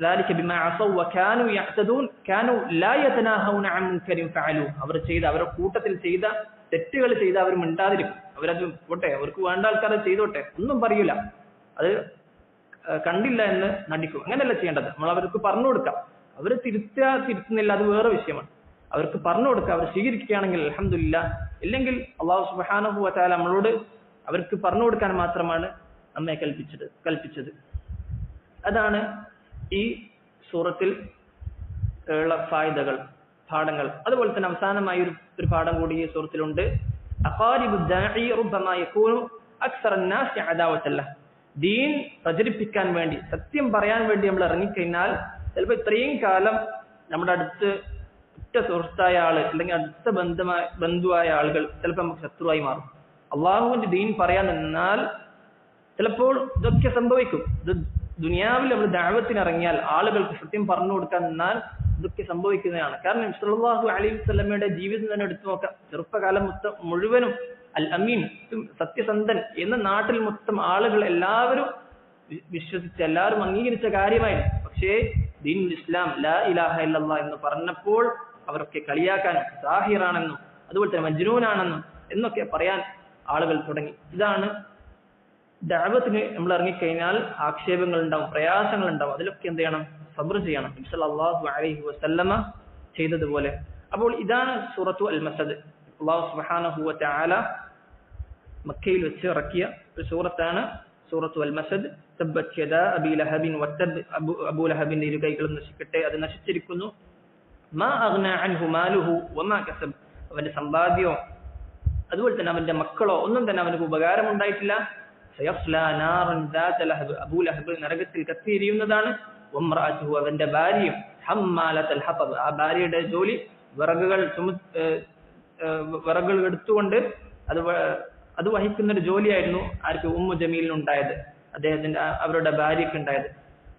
ذلك بما عصوا وكانوا يعتدون كانوا لا يتناهون عن منكر فعلوا. അവരുടെ കൂട്ടത്തിൽ ചെയ്ത തെറ്റുകൾ ചെയ്ത അവർ മിണ്ടാതിരിക്കും. അവരത് പോട്ടെ, അവർക്ക് വേണ്ട ആൾക്കാർ ചെയ്തോട്ടെ, ഒന്നും പറയൂല, അത് കണ്ടില്ല എന്ന് നടിക്കും. അങ്ങനെയല്ല ചെയ്യേണ്ടത്. നമ്മൾ അവർക്ക് പറഞ്ഞു കൊടുക്കാം. അവർ തിരുത്തുന്നില്ല, അത് വേറെ വിഷയമാണ്. അവർക്ക് പറഞ്ഞു കൊടുക്കുക. അവർ സ്വീകരിക്കുകയാണെങ്കിൽ അൽഹംദുലില്ലാഹ്, ഇല്ലെങ്കിൽ അല്ലാഹു സുബ്ഹാനഹു വ തആല നമ്മളോട് അവർക്ക് പറഞ്ഞു കൊടുക്കാൻ മാത്രമാണ് നമ്മെ കൽപ്പിച്ചത്. അതാണ് ഈ സൂറത്തിൽ ഉള്ള ഫായിദകൾ. പാഠങ്ങൾ. അതുപോലെ തന്നെ അവസാനമായി ഒരു പാഠം കൂടി ഈ സൂറത്തിലുണ്ട്. ദീൻ പ്രചരിപ്പിക്കാൻ വേണ്ടി, സത്യം പറയാൻ വേണ്ടി നമ്മൾ ഇറങ്ങിക്കഴിഞ്ഞാൽ ചിലപ്പോൾ ഇത്രയും കാലം നമ്മുടെ അടുത്ത് ഒറ്റ സുഹൃത്തായ ആള് അല്ലെങ്കിൽ അടുത്ത ബന്ധുവായ ആളുകൾ ചിലപ്പോൾ നമുക്ക് ശത്രുവായി മാറും. അള്ളാഹുവിന്റെ ദീൻ പറയാൻ നിന്നാൽ ചിലപ്പോൾ ഇതൊക്കെ സംഭവിക്കും. ഇത് ദുനിയാവിൽ നമ്മൾ ദഅവത്തിന് ഇറങ്ങിയാൽ, ആളുകൾക്ക് സത്യം പറഞ്ഞു കൊടുക്കാൻ നിന്നാൽ ഇതൊക്കെ സംഭവിക്കുന്നതാണ്. കാരണം സല്ലല്ലാഹു അലൈഹി വസല്ലമയുടെ ജീവിതം തന്നെ എടുത്തു നോക്കാം. ചെറുപ്പകാലം മുഴുവനും അൽ അമീൻ, സത്യസന്ധൻ എന്ന നാട്ടിൽ മൊത്തം ആളുകൾ എല്ലാവരും വിശ്വസിച്ച് എല്ലാവരും അംഗീകരിച്ച കാര്യമായിരുന്നു. പക്ഷേ ദീനുൽ ഇസ്ലാം ലാ ഇലാഹ ഇല്ലല്ലാഹ് എന്ന് പറഞ്ഞപ്പോൾ അവരൊക്കെ കളിയാക്കാനും സാഹിറാണെന്നും അതുപോലെ തന്നെ മജ്നൂനാണെന്നും എന്നൊക്കെ പറയാൻ ആളുകൾ തുടങ്ങി. ഇതാണ് ദഅവത്തിന് നമ്മൾ ഇറങ്ങിക്കഴിഞ്ഞാൽ ആക്ഷേപങ്ങൾ ഉണ്ടാവും, പ്രയാസങ്ങൾ ഉണ്ടാവും. അതിലൊക്കെ എന്ത് ചെയ്യണം? സബ്ർ ചെയ്യണം. നബി സല്ലല്ലാഹു അലൈഹി വസല്ലമ ചെയ്തതുപോലെ. അപ്പോൾ ഇതാണ് സൂറത്തു അൽ മസദ്. അല്ലാഹു സുബ്ഹാനഹു വ തആല മക്കയിൽ വെച്ച് ഇറക്കിയ ഒരു സൂറത്താണ് സൂറത്തു അൽ മസദ്. തബ്ബത് യദാ അബീ ലഹബിൻ വതബ്, അബൂ ലഹബിന്റെ ഇരു കൈകളും നശിക്കട്ടെ, അത് നശിച്ചിരിക്കുന്നു. മാ അഗ്നാ അൻഹു മാലുഹു വമാ കസബ്, അവന്റെ സമ്പാദ്യമോ അതുപോലെ തന്നെ അവന്റെ മക്കളോ ഒന്നും തന്നെ അവനക്ക് ഉപകാരം ഉണ്ടായിട്ടില്ല. സയസ്ലാ നാറൻ ദാത ലഹബ്, അബൂ ലഹബ് നരകത്തിൽ കത്തിയെരിയുന്നതാണ്. വംറഅതുഹു, അവന്റെ ഭാര്യയും ഹമ്മാലത്തുൽ ഹതബ്, ആ ഭാര്യയുടെ ജോലി വിറകുകൾ എടുത്തുകൊണ്ട് അത് വഹിക്കുന്ന ഒരു ജോലിയായിരുന്നു ആർക്ക്? ഉമ്മു ജമീലിനുണ്ടായത്, അദ്ദേഹത്തിന്റെ അവരുടെ ഭാര്യയ്ക്ക് ഉണ്ടായത്.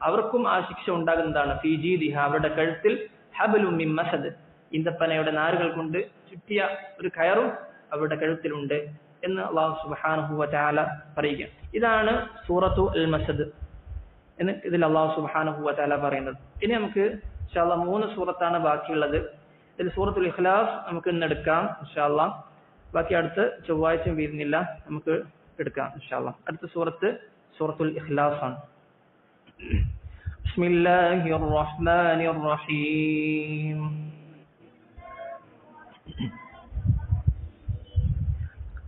അവർക്കും ആ ശിക്ഷ ഉണ്ടാകുന്നതാണ്. ഫീ ജീദിഹ, അവരുടെ കഴുത്തിൽ ഹബ്ലും മിൻ മസദ്, ഈന്തപ്പനയുടെ നാരുകൾ കൊണ്ട് ചുറ്റിയ ഒരു കയറും അവരുടെ കഴുത്തിലുണ്ട് എന്ന് അല്ലാഹു സുബ്ഹാനഹു വ തആല പറയുക. ഇതാണ് സൂറത്തു അൽ മസദ് എന്ന് ഇതിൽ അല്ലാഹു സുബ്ഹാനഹു വ തആല പറയുന്നത്. ഇനി നമുക്ക് ഇൻഷാ അല്ലാഹ് 3 സൂറത്താണ് ബാക്കിയുള്ളത്. ഇതിൽ സൂറത്തുൽ ഇഖ്ലാസ് നമുക്ക് ഇന്ന് എടുക്കാം ഇൻഷാ അല്ലാഹ്. ബാക്കി അടുത്ത ചൊവ്വാഴ്ച വീരുന്നില്ല നമുക്ക് എടുക്കാം ഇൻഷാ അല്ലാഹ്. അടുത്ത സൂറത്തുൽ ഇഖ്ലാസ് ആണ്. ബിസ്മില്ലാഹിർ റഹ്മാനിർ റഹീം.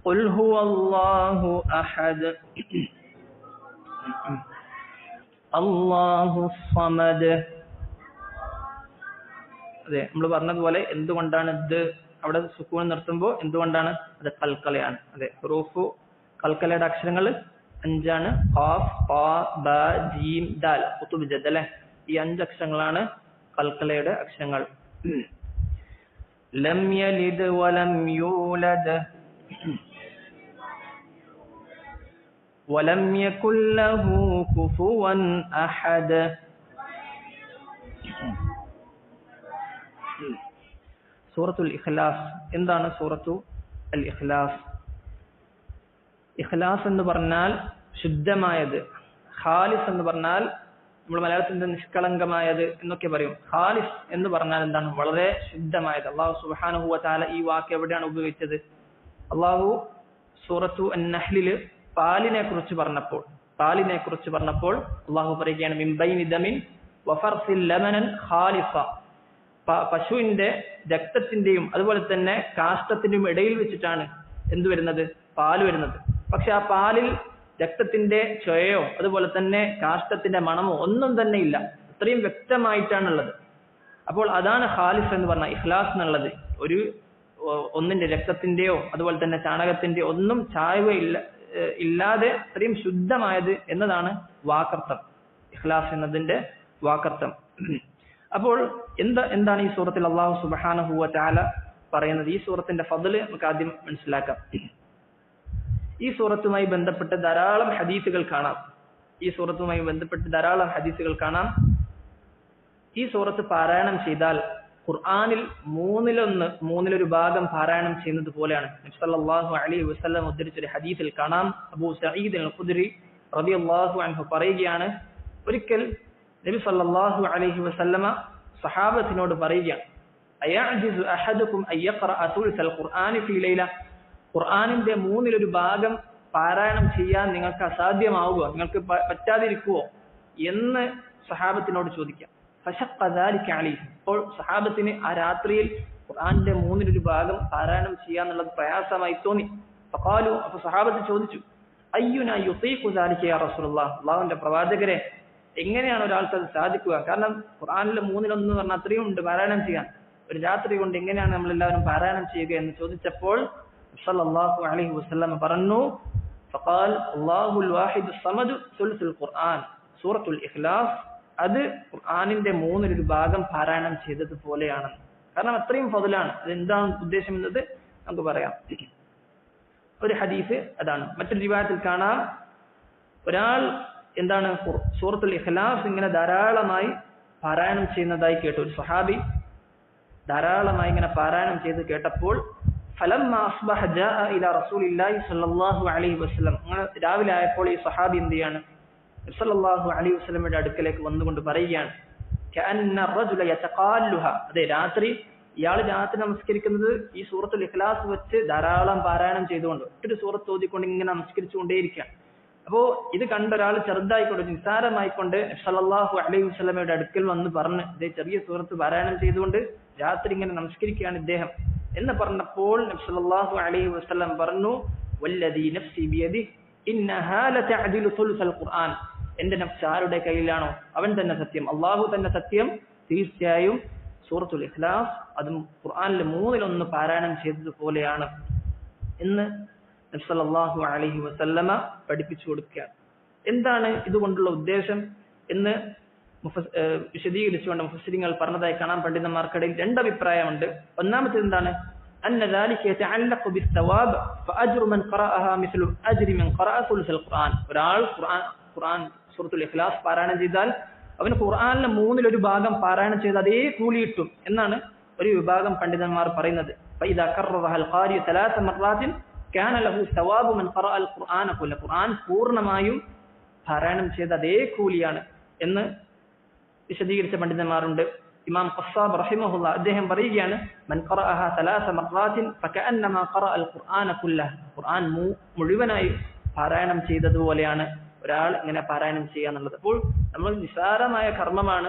ഖുൽ ഹുവല്ലാഹു അഹദ് അല്ലാഹുസ് സമദ്. അതെ, നമ്മൾ പറഞ്ഞതുപോലെ എന്തുകൊണ്ടാണ് ഇത് അവിടെ സുക്കൂൻ നിർത്തുമ്പോൾ എന്തുകൊണ്ടാണ്? അത് കൽക്കലയാണ്. അതെ, ഹുറൂഫു കൽക്കലയുടെ അക്ഷരങ്ങൾ 5 ഖാഫ്, ഖാ, ബ, ജീം, ദാൽ, ഖുതുബ് ജദ് അല്ലേ. ഈ 5 അക്ഷരങ്ങളാണ് കൽക്കലയുടെ അക്ഷരങ്ങൾ. ലം യലിദ് വലം യൂലദ് വലം യകുൽ ലഹു കുഫുവൻ അഹദ്. സൂറത്തുൽ ഇഖ്ലാസ്. എന്താണ് സൂറത്തു അൽ ഇഖ്ലാസ്? ഇഖ്ലാസ് എന്ന് പറഞ്ഞാൽ ശുദ്ധമായത്, ഖാലിസ് എന്ന് പറഞ്ഞാൽ നമ്മൾ മലയാളത്തിന്റെ നിഷ്കളങ്കമായത് എന്നൊക്കെ പറയും. ഖാലിസ് എന്ന് പറഞ്ഞാൽ എന്താണ്? വളരെ ശുദ്ധമായത്. അല്ലാഹു സുബ്ഹാനഹു വ തആല ഈ വാക്ക് എവിടെയാണ് ഉപയോഗിച്ചത്? അല്ലാഹു സൂറത്തു അൻ-നഹ്ലിൽ പാലിനെ കുറിച്ച് പറഞ്ഞപ്പോൾ അല്ലാഹു പറയുകയാണ് മിൻ ബൈനി ദമിൻ വഫർസിൽ ലമനൻ ഖാലിസ, പശുവിന്റെ രക്തത്തിന്റെയും അതുപോലെ തന്നെ കാഷ്ടത്തിന്റെയും ഇടയിൽ വെച്ചിട്ടാണ് എന്ത് വരുന്നത്? പാല് വരുന്നത്. പക്ഷെ ആ പാലിൽ രക്തത്തിന്റെ ചൊയയോ അതുപോലെ തന്നെ കാഷ്ടത്തിന്റെ മണമോ ഒന്നും തന്നെ ഇല്ല. അത്രയും വ്യക്തമായിട്ടാണുള്ളത്. അപ്പോൾ അതാണ് ഖാലിസ് എന്ന് പറഞ്ഞാൽ ഇഖ്ലാസ് എന്നുള്ളത്. ഒന്നിന്റെ രക്തത്തിന്റെയോ അതുപോലെ തന്നെ ചാണകത്തിന്റെയോ ഒന്നും ചായവോ ഇല്ലാതെ അത്രയും ശുദ്ധമായത് എന്നതാണ് വാക്കർത്ഥം, ഇഖ്ലാസ് എന്നതിന്റെ വാക്കർത്ഥം. അപ്പോൾ എന്താണ് ഈ സൂറത്തിൽ അല്ലാഹു സുബ്ഹാനഹു വ തആല പറയുന്നത്? ഈ സൂറത്തിന്റെ ഫضل നമുക്ക് ആദ്യം മനസ്സിലാക്കാം. ഈ സൂറത്തുമായി ബന്ധപ്പെട്ട് ധാരാളം ഹദീസുകൾ കാണാം. ഈ സൂറത്ത് പാരായണം ചെയ്താൽ ഖുർആനിൽ മൂന്നിലൊരു ഭാഗം പാരായണം ചെയ്യുന്നത് പോലെയാണ്. നബി സല്ലല്ലാഹു അലൈഹി വസല്ലം ഉദ്ധരിച്ച ഒരു ഹദീസിൽ കാണാം, അബൂ സഈദ് അൽ ഖുദ്രി റളിയല്ലാഹു അൻഹു പറയുകയാണ്, ഒരിക്കൽ നബി സല്ലല്ലാഹു അലൈഹി വസല്ലമ സഹാബത്തിനോട് പറയുകയാണ്, അയഅജിസു അഹദുകും അയ്യഖറഅ സുൽസൽ ഖുർആനി ഫീ ലൈല, ഖുർആനിന്റെ മൂന്നിലൊരു ഭാഗം പാരായണം ചെയ്യാൻ നിങ്ങൾക്ക് അസാധ്യമാവുകയോ, നിങ്ങൾക്ക് പറ്റാതിരിക്കുവോ എന്ന് സഹാബത്തിനോട് ചോദിക്കാം. ഫശഖ്ഖ ദാലിക അലൈഹി, അപ്പോൾ സഹാബത്തിന് ആ രാത്രിയിൽ ഖുർആനിന്റെ മൂന്നിലൊരു ഭാഗം പാരായണം ചെയ്യാന്നുള്ളത് പ്രയാസമായി തോന്നി. ഫഖാലു, അപ്പോൾ സഹാബത്ത് ചോദിച്ചു, അയ്യുനാ യുതീഖു ദാലിക യാ റസൂലുള്ളാഹ്, അല്ലാഹുവിന്റെ പ്രവാചകരെ എങ്ങനെയാണ് ഒരാൾക്ക് അത് സാധിക്കുക? കാരണം ഖുർആനിലെ 1/3 പറഞ്ഞാൽ അത്രയും ഉണ്ട് പാരായണം ചെയ്യാൻ. ഒരു രാത്രി കൊണ്ട് എങ്ങനെയാണ് നമ്മളെല്ലാവരും പാരായണം ചെയ്യുക എന്ന് ചോദിച്ചപ്പോൾ സല്ലല്ലാഹു അലൈഹി വസല്ലം പറഞ്ഞു ഫഖാൽ അല്ലാഹുൽ വാഹിദുസ് സമദു സുൽസുൽ ഖുർആൻ സൂറത്തുൽ ഇഖ്ലാസ് അത് ഖുർആനിന്റെ 3/1 പാരായണം ചെയ്തതുപോലെയാണ്. കാരണം അത്രയും ഫضലാണ്. അതെന്താണ് ഉദ്ദേശം എന്നത് നമുക്ക് പറയാം. ഒരു ഹദീസ് അതാണ്. മറ്റൊരു റിവായത്തിൽ കാണാം ഒരാൾ എന്താണ് സൂറത്തുൽ ഇഖ്ലാസ് ഇങ്ങനെ ധാരാളമായി പാരായണം ചെയ്യുന്നതായി കേട്ടു. ഒരു സ്വഹാബി ധാരാളമായി ഇങ്ങനെ പാരായണം ചെയ്ത് കേട്ടപ്പോൾ ഫലമ്മ അസ്ബഹ ജാഅ ഇലാ റസൂലില്ലാഹി സ്വല്ലല്ലാഹു അലൈഹി വസല്ലം രാവിലെ ആയപ്പോൾ ഈ സ്വഹാബി എന്ത് ചെയ്യാണ് നബി സല്ലല്ലാഹു അലൈഹി വസല്ലമയുടെ അടുക്കലേക്ക് വന്നുകൊണ്ട് പറയുകയാണ് കഅന്ന റജുല യതഖാല്ലുഹ. അതെ, രാത്രി ഇയാൾ രാത്രി നമസ്കരിക്കുന്നത് ഈ സൂറത്തുൽ ഇഖ്ലാസ് വെച്ച് ധാരാളം പാരായണം ചെയ്തുകൊണ്ട് ഒരു സൂറത്ത് ഓതിക്കൊണ്ട് ഇങ്ങനെ നമസ്കരിച്ചുകൊണ്ടേയിരിക്കുകയാണ്. അപ്പോ ഇത് കണ്ട ഒരാൾ ചെറുതായിക്കൊണ്ട് നിസ്സാരമായിക്കൊണ്ട് നബി സല്ലല്ലാഹു അലൈഹി വസല്ലമയുടെ അടുക്കൽ വന്ന് പറഞ്ഞ് ഇതേ ചെറിയ സൂറത്ത് പാരായണം ചെയ്തുകൊണ്ട് രാത്രി ഇങ്ങനെ നമസ്കരിക്കുകയാണ് ഇദ്ദേഹം എന്ന് പറഞ്ഞപ്പോൾ നബി സല്ലല്ലാഹു അലൈഹി വസല്ലം പറഞ്ഞു വല്ലദീ നഫ്സി ബിയദിഹി ഇന്നഹാ ലതഅദിലു സുൽസൽ ഖുർആൻ. എന്റെ നഫ്സ് ആരുടെ കയ്യിലാണോ അവൻ തന്നെ സത്യം, അല്ലാഹു തന്നെ സത്യം, തീർച്ചയായും സൂറത്തുൽ ഇഖ്ലാസ് അതും ഖുർആനിലെ 1/3 പാരായണം ചെയ്തതുപോലെയാണ് എന്ന് നബി സല്ലല്ലാഹു അലൈഹി വസല്ലമ പഠിപ്പിച്ചു കൊടുക്കുകയാണ്. എന്താണ് ഇതുകൊണ്ടുള്ള ഉദ്ദേശം എന്ന് വിശദീകരിച്ചുകൊണ്ട് മുഫസ്സിരിങ്ങൾ പറഞ്ഞതായി കാണാൻ പണ്ഡിതന്മാർക്കിടയിൽ 2 അഭിപ്രായമുണ്ട്. ഒന്നാമത്തേത് എന്താണ്? അന്ന ദാലിക യതഅല്ലഖു ബിസ്സവാബ് ഫഅജ്റു മൻ ഖറഅഹാ മിസ്ലു അജ്രി മൻ ഖറഅ സുൽസുൽ ഖുർആൻ. ഒരാൾ ഖുർആൻ സൂറത്തുൽ ഇഖ്ലാസ് പാരായണം ചെയ്താൽ അവന് ഖുർആനിലെ 3/1 പാരായണം ചെയ്ത അതേ കൂലി കിട്ടും എന്നാണ് ഒരു വിഭാഗം പണ്ഡിതന്മാർ പറയുന്നത്. ഫഇദാ കററഹൽ ഖാരി 3 മർറാത്തിൻ കാന ലഹു സവാബു മൻ ഖറഅ അൽ ഖുർആന കുല്ല. ഖുർആൻ പൂർണ്ണമായും പാരായണം ചെയ്ത അതേ കൂലിയാണ് എന്ന് വിശദീകരിച്ച പണ്ഡിതന്മാരുണ്ട്. ഇമാം ഖസ്സാബ് റഹിമഹുല്ലാ അദ്ദേഹം പറയുകയാണ് മൻ ഖറഅഹ 3 മർറാത്തിൻ ഫകഅന്നമാ ഖറഅ അൽ ഖുർആന കുല്ലഹു. ഖുർആൻ മുഴുവനായി പാരായണം ചെയ്തതുപോലെയാണ് ഒരാൾ ഇങ്ങനെ പാരായണം ചെയ്യുക എന്നുള്ളത്. അപ്പോൾ നമ്മൾ നിസ്സാരമായ കർമ്മമാണ്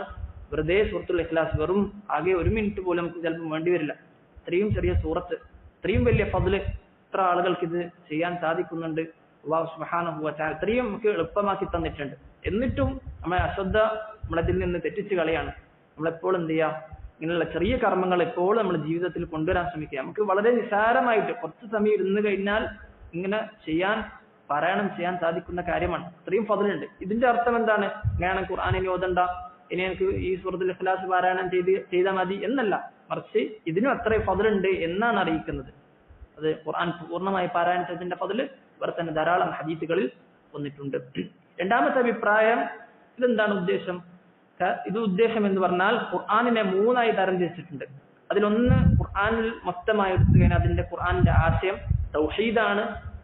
വെറുതെ സൂറത്തുൽ ഇഖ്ലാസ് വെറും ആകെ 1 മിനിറ്റ് പോലും നമുക്ക് ചിലപ്പോൾ വേണ്ടി വരില്ല. ഇത്രയും ചെറിയ സൂറത്ത്, ഇത്രയും വലിയ ഫضല് എത്ര ആളുകൾക്ക് ഇത് ചെയ്യാൻ സാധിക്കുന്നുണ്ട്. അല്ലാഹു സുബ്ഹാനഹു വ തആല ഇത്രയും നമുക്ക് എളുപ്പമാക്കി തന്നിട്ടുണ്ട്. എന്നിട്ടും നമ്മളെ അശ്രദ്ധ നമ്മളതിൽ നിന്ന് തെറ്റിച്ച് കളയാണ്. നമ്മളെപ്പോഴും എന്ത് ചെയ്യുക, ഇങ്ങനെയുള്ള ചെറിയ കർമ്മങ്ങൾ എപ്പോഴും നമ്മുടെ ജീവിതത്തിൽ കൊണ്ടുവരാൻ ശ്രമിക്കുക. നമുക്ക് വളരെ നിസ്സാരമായിട്ട് കുറച്ച് സമയം ഇരുന്ന് കഴിഞ്ഞാൽ ഇങ്ങനെ പാരായണം ചെയ്യാൻ സാധിക്കുന്ന കാര്യമാണ്. ഇത്രയും ഫضലുണ്ട്. ഇതിന്റെ അർത്ഥം എന്താണ്? ഞാൻ ഖുർആനിൽ ഓതണ്ട, ഇനി എനിക്ക് ഈ സൂറത്തുൽ ഇഖ്ലാസ് പാരായണം ചെയ്താൽ മതി എന്നല്ല, മറിച്ച് ഇതിനും അത്രയും ഫضലുണ്ട് എന്നാണ് അറിയിക്കുന്നത്. അത് ഖുർആൻ പൂർണ്ണമായി പാരായണം ചെയ്തതിന്റെ ഫضല് വേറെ തന്നെ ധാരാളം ഹദീസുകളിൽ വന്നിട്ടുണ്ട്. രണ്ടാമത്തെ അഭിപ്രായം, ഇതെന്താണ് ഉദ്ദേശം? ഉദ്ദേശം എന്ന് പറഞ്ഞാൽ ഖുർആനിനെ 3ആയി തരംതിരിച്ചിട്ടുണ്ട്. അതിലൊന്ന് ഖുർആനിൽ മൊത്തമായി എടുത്തു കഴിഞ്ഞാൽ അതിന്റെ ഖുർആനിന്റെ ആശയം തൗഹീദാണ്,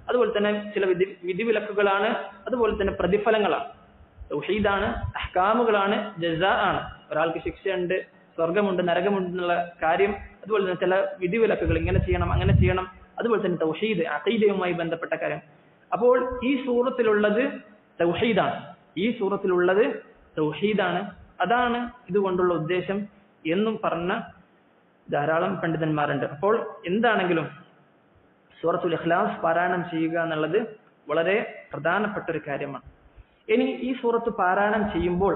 അതുപോലെ തന്നെ ചില വിധിവിലക്കുകളാണ്, അതുപോലെ തന്നെ പ്രതിഫലങ്ങളാണ്. തൗഹീദാണ്, അഹ്കാമുകളാണ്, ജസാ ആണ്. ഒരാൾക്ക് ശിക്ഷയുണ്ട്, സ്വർഗമുണ്ട്, നരകമുണ്ട് എന്നുള്ള കാര്യം, അതുപോലെ തന്നെ ചില വിധിവിലക്കുകൾ, ഇങ്ങനെ ചെയ്യണം അങ്ങനെ ചെയ്യണം, അതുപോലെ തന്നെ തൗഹീദ് അഖീദയുമായി ബന്ധപ്പെട്ട കാര്യം. അപ്പോൾ ഈ സൂറത്തിലുള്ളത് തൗഹീദാണ്, അതാണ് ഇതുകൊണ്ടുള്ള ഉദ്ദേശം എന്നും പറഞ്ഞ ധാരാളം പണ്ഡിതന്മാരുണ്ട്. അപ്പോൾ എന്താണെങ്കിലും സൂറത്തുൽ ഇഖ്ലാസ് പാരായണം ചെയ്യുക എന്നുള്ളത് വളരെ പ്രധാനപ്പെട്ട ഒരു കാര്യമാണ്. ഇനി ഈ സൂറത്ത് പാരായണം ചെയ്യുമ്പോൾ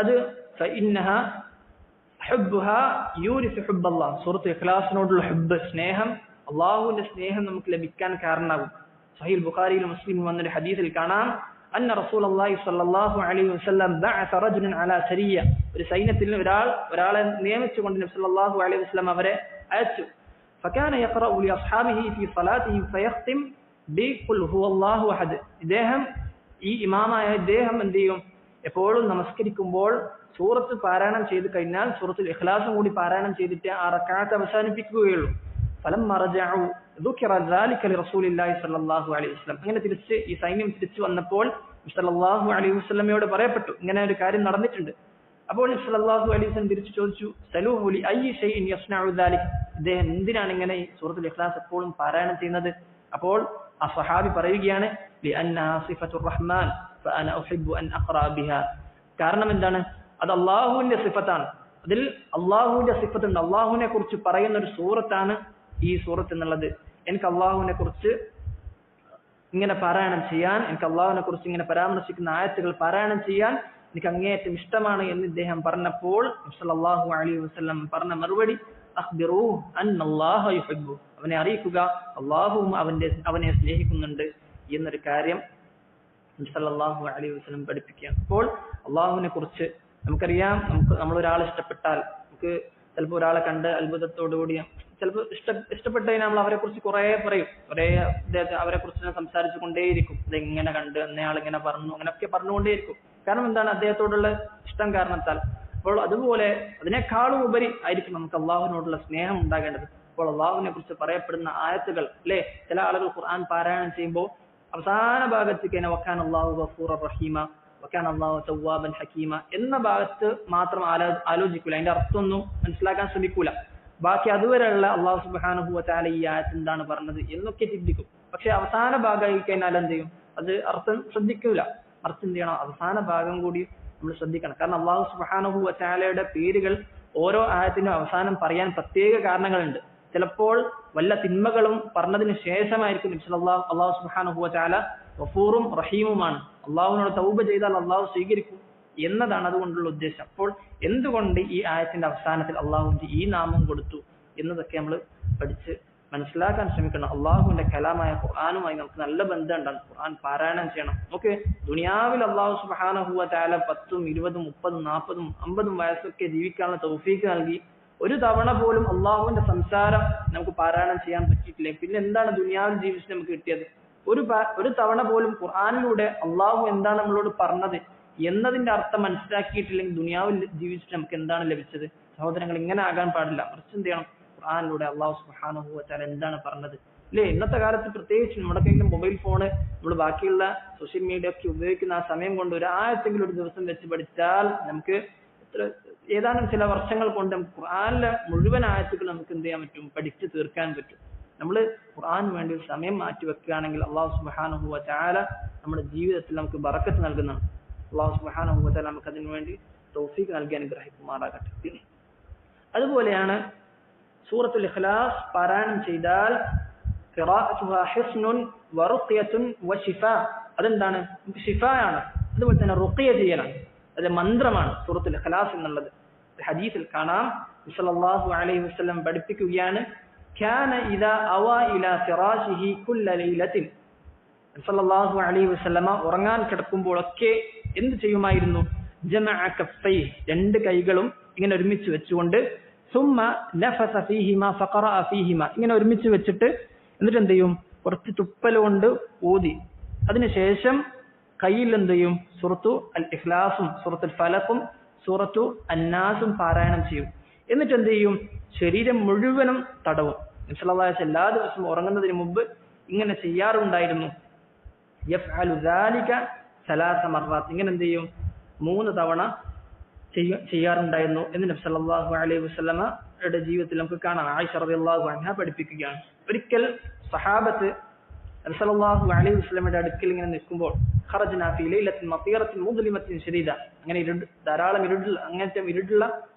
അത് ഫഇന്നഹാ ഹുബ്ബുഹാ യൂരിസു ഹുബ്ബല്ലാഹ്, സൂറത്തുൽ ഇഖ്ലാസിനോടുള്ള ഹുബ്ബ്, സ്നേഹം, അല്ലാഹുവിന്റെ സ്നേഹം നമുക്ക് ലഭിക്കാൻ കാരണമാകും. സഹീഹ് ബുഖാരിയിലും മുസ്ലിമിലും വന്നൊരു ഹദീസിൽ കാണാം അന്ന റസൂലുള്ളാഹി സ്വല്ലല്ലാഹു അലൈഹി വസല്ലം ബഅസ റജുലൻ അലാ സരിയ, ഒരു സൈന്യത്തിൽ ഒരാളെ നിയമിച്ചുകൊണ്ട് നബി സല്ലല്ലാഹു അലൈഹി വസല്ലം അവരെ അയച്ചു. فكان يقرأ لأصحابه في صلاته فيختم بقل هو الله أحد. ഈ ഇമാമായ ഇദ്ദേഹം എന്ത് ചെയ്യും, എപ്പോഴും നമസ്കരിക്കുമ്പോൾ സൂറത്ത് പാരായണം ചെയ്ത് കഴിഞ്ഞാൽ സൂറത്തുൽ ഇഖ്ലാസും കൂടി പാരായണം ചെയ്തിട്ട് ആ റക്അത്ത് അവസാനിപ്പിക്കുകയുള്ളൂ. ഫലമ്മ റജഉ ദുകിറ ദാലിക ലിറസൂലില്ലാഹി സ്വല്ലല്ലാഹു അലൈഹി വസല്ലം. അങ്ങനെ ഈ സൈന്യം തിരിച്ചു വന്നപ്പോൾ സല്ലല്ലാഹു അലൈഹി വസല്ലമയോട് പറയപ്പെട്ടു ഇങ്ങനെ ഒരു കാര്യം നടന്നിട്ടുണ്ട്. അപ്പോൾ സല്ലല്ലാഹു അലൈഹി വസല്ലം തിരിച്ചു ചോദിച്ചു സലൂഹു ലി അയ്യി ഷൈഇൻ യസ്നഉ ദാലിക, ഇദ്ദേഹം എന്തിനാണ് ഇങ്ങനെ ഈ സൂറത്തുൽ ഇഖ്ലാസ് എപ്പോഴും പാരായണം ചെയ്യുന്നത്? അപ്പോൾ ആ സ്വഹാബി പറയുകയാണ് ലിഅന്നഹാ സിഫത്തുർ റഹ്മാൻ ഫഅന ഉഹിബ്ബു അൻ അഖറഅ ബിഹാ. കാരണം എന്താണ്? അത് അല്ലാഹുവിന്റെ സിഫത്താണ്. അതിൽ അല്ലാഹുവിന്റെ സിഫത്തുണ്ട്, അല്ലാഹുവിനെ കുറിച്ച് പറയുന്ന ഒരു സൂറത്താണ് ഈ സൂറത്ത് എന്നുള്ളത്. എനിക്ക് അല്ലാഹുവിനെ കുറിച്ച് ഇങ്ങനെ പാരായണം ചെയ്യാൻ, എനിക്ക് അല്ലാഹുവിനെ കുറിച്ച് ഇങ്ങനെ പരാമർശിക്കുന്ന ആയത്തുകൾ പാരായണം ചെയ്യാൻ എനിക്ക് അങ്ങേയറ്റം ഇഷ്ടമാണ് എന്ന് ഇദ്ദേഹം പറഞ്ഞപ്പോൾ സല്ലല്ലാഹു അലൈഹി വസല്ലം പറഞ്ഞ മറുപടി അഖ്ബിറൂഹു അന്നല്ലാഹ യുഹിബ്ബു, അവനെ അറിയിക്കുക അല്ലാഹുവും അവനെ സ്നേഹിക്കുന്നുണ്ട് എന്നൊരു കാര്യം നബി സല്ലല്ലാഹു അലൈഹി വസല്ലം പഠിപ്പിക്കുകയാണ്. അപ്പോൾ അള്ളാഹുവിനെ കുറിച്ച് നമുക്കറിയാം, നമ്മളൊരാളെ ഇഷ്ടപ്പെട്ടാൽ നമുക്ക് ചിലപ്പോൾ ഒരാളെ കണ്ട് അത്ഭുതത്തോടുകൂടി ചിലപ്പോൾ ഇഷ്ടപ്പെട്ട് കഴിഞ്ഞാൽ നമ്മൾ അവരെ കുറിച്ച് കുറെ പറയും, അവരെ കുറിച്ച് സംസാരിച്ചു കൊണ്ടേയിരിക്കും. ഇതെങ്ങനെ കണ്ട്, എന്നയാൾ ഇങ്ങനെ പറഞ്ഞു, അങ്ങനെയൊക്കെ പറഞ്ഞുകൊണ്ടേയിരിക്കും. കാരണം എന്താണ്? അദ്ദേഹത്തോടുള്ള ഇഷ്ടം കാരണത്താൽ. അപ്പോൾ അതുപോലെ അതിനേക്കാളും ഉപരി ആയിരിക്കും നമുക്ക് അള്ളാഹുവിനോടുള്ള സ്നേഹം ഉണ്ടാകേണ്ടത്. അപ്പോൾ അള്ളാഹുവിനെ കുറിച്ച് പറയപ്പെടുന്ന ആയത്തുകൾ അല്ലെ, ചില ആളുകൾ ഖുർആൻ പാരായണം ചെയ്യുമ്പോൾ അവസാന ഭാഗത്തേക്ക് വക്കാൻ അള്ളാഹു ഗഫൂറർ റഹീമ, വക്കാൻ അള്ളാഹു തവ്വാബൻ ഹക്കീമ എന്ന ഭാഗത്ത് മാത്രം ആലോചിക്കൂല, അതിന്റെ അർത്ഥമൊന്നും മനസ്സിലാക്കാൻ ശ്രമിക്കൂല. ബാക്കി അതുവരെയുള്ള അള്ളാഹു സുബ്ഹാനഹു വ തആല ഈ ആയത്ത് എന്താണ് പറഞ്ഞത് എന്നൊക്കെ ചിന്തിക്കും. പക്ഷെ അവസാന ഭാഗമായി കഴിഞ്ഞാൽ എന്ത് ചെയ്യും? അത് അർത്ഥം ശ്രദ്ധിക്കൂല. അർത്ഥം എന്ത് ചെയ്യണം? അവസാന ഭാഗം കൂടി നമ്മൾ ശ്രദ്ധിക്കണം. കാരണം അള്ളാഹു സുബ്ഹാനഹു വ തആലയുടെ പേരുകൾ ഓരോ ആയത്തിനും അവസാനം പറയാൻ പ്രത്യേക കാരണങ്ങളുണ്ട്. ചിലപ്പോൾ വല്ല തിന്മകളും പറഞ്ഞതിന് ശേഷമായിരിക്കും അള്ളാഹു സുബ്ഹാനഹു വ തആല ഗഫൂറും റഹീമുമാണ്, അള്ളാഹുവിനോട് തൗബ ചെയ്താൽ അള്ളാഹു സ്വീകരിക്കും എന്നതാണ് അതുകൊണ്ടുള്ള ഉദ്ദേശം. അപ്പോൾ എന്തുകൊണ്ട് ഈ ആയത്തിന്റെ അവസാനത്തിൽ അള്ളാഹുവിന്റെ ഈ നാമം കൊടുത്തു എന്നതൊക്കെ നമ്മൾ പഠിച്ച് മനസ്സിലാക്കാൻ ശ്രമിക്കണം. അള്ളാഹുവിന്റെ കലാമായ ഖുർആനുമായി നമുക്ക് നല്ല ബന്ധം ഉണ്ടാകും. ഖുർആൻ പാരായണം ചെയ്യണം. നമുക്ക് ദുനിയാവിൽ അള്ളാഹു സുബ്ഹാനഹു വ തആല 10, 20, 30, 40, 50 വയസ്സൊക്കെ ജീവിക്കാനുള്ള തൗഫീക്ക് നൽകി ഒരു തവണ പോലും അള്ളാഹുവിന്റെ സംസാരം നമുക്ക് പാരായണം ചെയ്യാൻ പറ്റിയിട്ടില്ലേ? പിന്നെ എന്താണ് ദുനിയാവിൽ ജീവിച്ച് നമുക്ക് കിട്ടിയത്? ഒരു തവണ പോലും ഖുർആനിലൂടെ അള്ളാഹു എന്താണ് നമ്മളോട് പറഞ്ഞത് എന്നതിന്റെ അർത്ഥം മനസ്സിലാക്കിയിട്ടില്ലെങ്കിൽ ദുനിയാവിൽ ജീവിച്ചിട്ട് നമുക്ക് എന്താണ് ലഭിച്ചത്? സഹോദരങ്ങൾ, ഇങ്ങനെ ആകാൻ പാടില്ല. മറിച്ച് എന്ത് ചെയ്യണം? ഖുർആനിലൂടെ അള്ളാഹു സുബ്ഹാനഹു വ തആല എന്താണ് പറഞ്ഞത് അല്ലേ? ഇന്നത്തെ കാലത്ത് പ്രത്യേകിച്ച് നമ്മുടെ കയ്യിൽ മൊബൈൽ ഫോണ്, നമ്മൾ ബാക്കിയുള്ള സോഷ്യൽ മീഡിയ ഒക്കെ ഉപയോഗിക്കുന്ന ആ സമയം കൊണ്ട് ഒരു ആയത്തെങ്കിലും ഒരു ദിവസം വെച്ച് പഠിച്ചാൽ നമുക്ക് ഏതാനും ചില വർഷങ്ങൾ കൊണ്ട് നമുക്ക് ഖുർആനിലെ മുഴുവൻ ആയത്തുകൾ നമുക്ക് എന്ത് ചെയ്യാൻ പറ്റും? പഠിച്ചു തീർക്കാൻ പറ്റും. നമ്മൾ ഖുർആന് വേണ്ടി ഒരു സമയം മാറ്റി വെക്കുകയാണെങ്കിൽ അള്ളാഹു സുബ്ഹാനഹു വ തആല നമ്മുടെ ജീവിതത്തിൽ നമുക്ക് ബറക്കത്ത് നൽകുന്നതാണ്. അള്ളാഹു സുബ്ഹാനഹു വ തആല നമുക്ക് അതിനു വേണ്ടി തൗഫീഖ് നൽകി അനുഗ്രഹിക്കുമാറാകട്ടെ. അതുപോലെയാണ് സൂറത്തുൽ ഇഖ്ലാസ് പാരായണം ചെയ്താൽ ഖിറാഅത്തുഹാ ഹിസ്നുൻ വറുഖിയത്തുൻ വശിഫാ, അതെന്താണ്? ഷിഫായാണ്. അതുപോലെ തന്നെ റുഖിയ ചെയ്യണം, അത് മന്ത്രമാണ് സൂറത്തുൽ ഇഖ്ലാസ് എന്നുള്ളത്. ഹദീസിൽ കാണാം, സല്ലല്ലാഹു അലൈഹി വസല്ലം പഠിപ്പിക്കുകയാണ്, കാന ഇദാ അവா ഇലാ ഫിറാശിഹി കുല്ല ലൈലത്തിൻ, സല്ലല്ലാഹു അലൈഹി വസല്ലമ ഉറങ്ങാൻ കിടക്കുമ്പോഴൊക്കെ എന്ത് ചെയ്യുമായിരുന്നു? ജമഅ കഫൈ, രണ്ട് കൈകളും ഇങ്ങനെ ഒരുമിച്ച് വെച്ചുകൊണ്ട് സുമ്മ നഫസ ഫീഹിമ ഫഖറഅ ഫീഹിമ, ഇങ്ങനെ ഒരുമിച്ച് വെച്ചിട്ട് എന്നിട്ട് എന്ത് ചെയ്യും? കുറച്ച് തുപ്പൽ കൊണ്ട് ഊതി അതിനുശേഷം കയ്യിൽ എന്ത് ചെയ്യും? സൂറത്തു അൽ ഇഖ്ലാസും സൂറത്തുൽ ഫലഖും സൂറത്തു അന്നാസും പാരായണം ചെയ്യും. എന്നിട്ട് എന്ത് ചെയ്യും? ശരീരം മുഴുവനും തടവും. നബി സല്ലല്ലാഹു അലൈഹി വസല്ലം എല്ലാ ദിവസവും ഉറങ്ങുന്നതിന് മുമ്പ് ഇങ്ങനെ ചെയ്യാറുണ്ടായിരുന്നു. യഫ്അലു ദാലിക സലാസ മർറാത്ത്, ഇങ്ങനെ എന്ത് ചെയ്യും? 3 തവണ ചെയ്യാറുണ്ടായിരുന്നു എന്ന് നബി സല്ലല്ലാഹു അലൈഹി വസല്ലമയുടെ ജീവിതത്തിൽ നമുക്ക് കാണാം. ആയിഷ റളിയല്ലാഹു അൻഹ പഠിപ്പിക്കുകയാണ്. ഒരിക്കൽ സഹാബത്ത് നബി സല്ലല്ലാഹു അലൈഹി വസല്ലമയുടെ അടുക്കൽ ഇങ്ങനെ നിൽക്കുമ്പോൾ ഖറജ്നാ ഫീ ലൈലത്തിൻ മതീറത്തിൻ മുദ്ലിമത്തിൻ ശദീദ, അങ്ങനെ ധാരാളം അങ്ങനത്തെ ഇരുട്ടുള്ള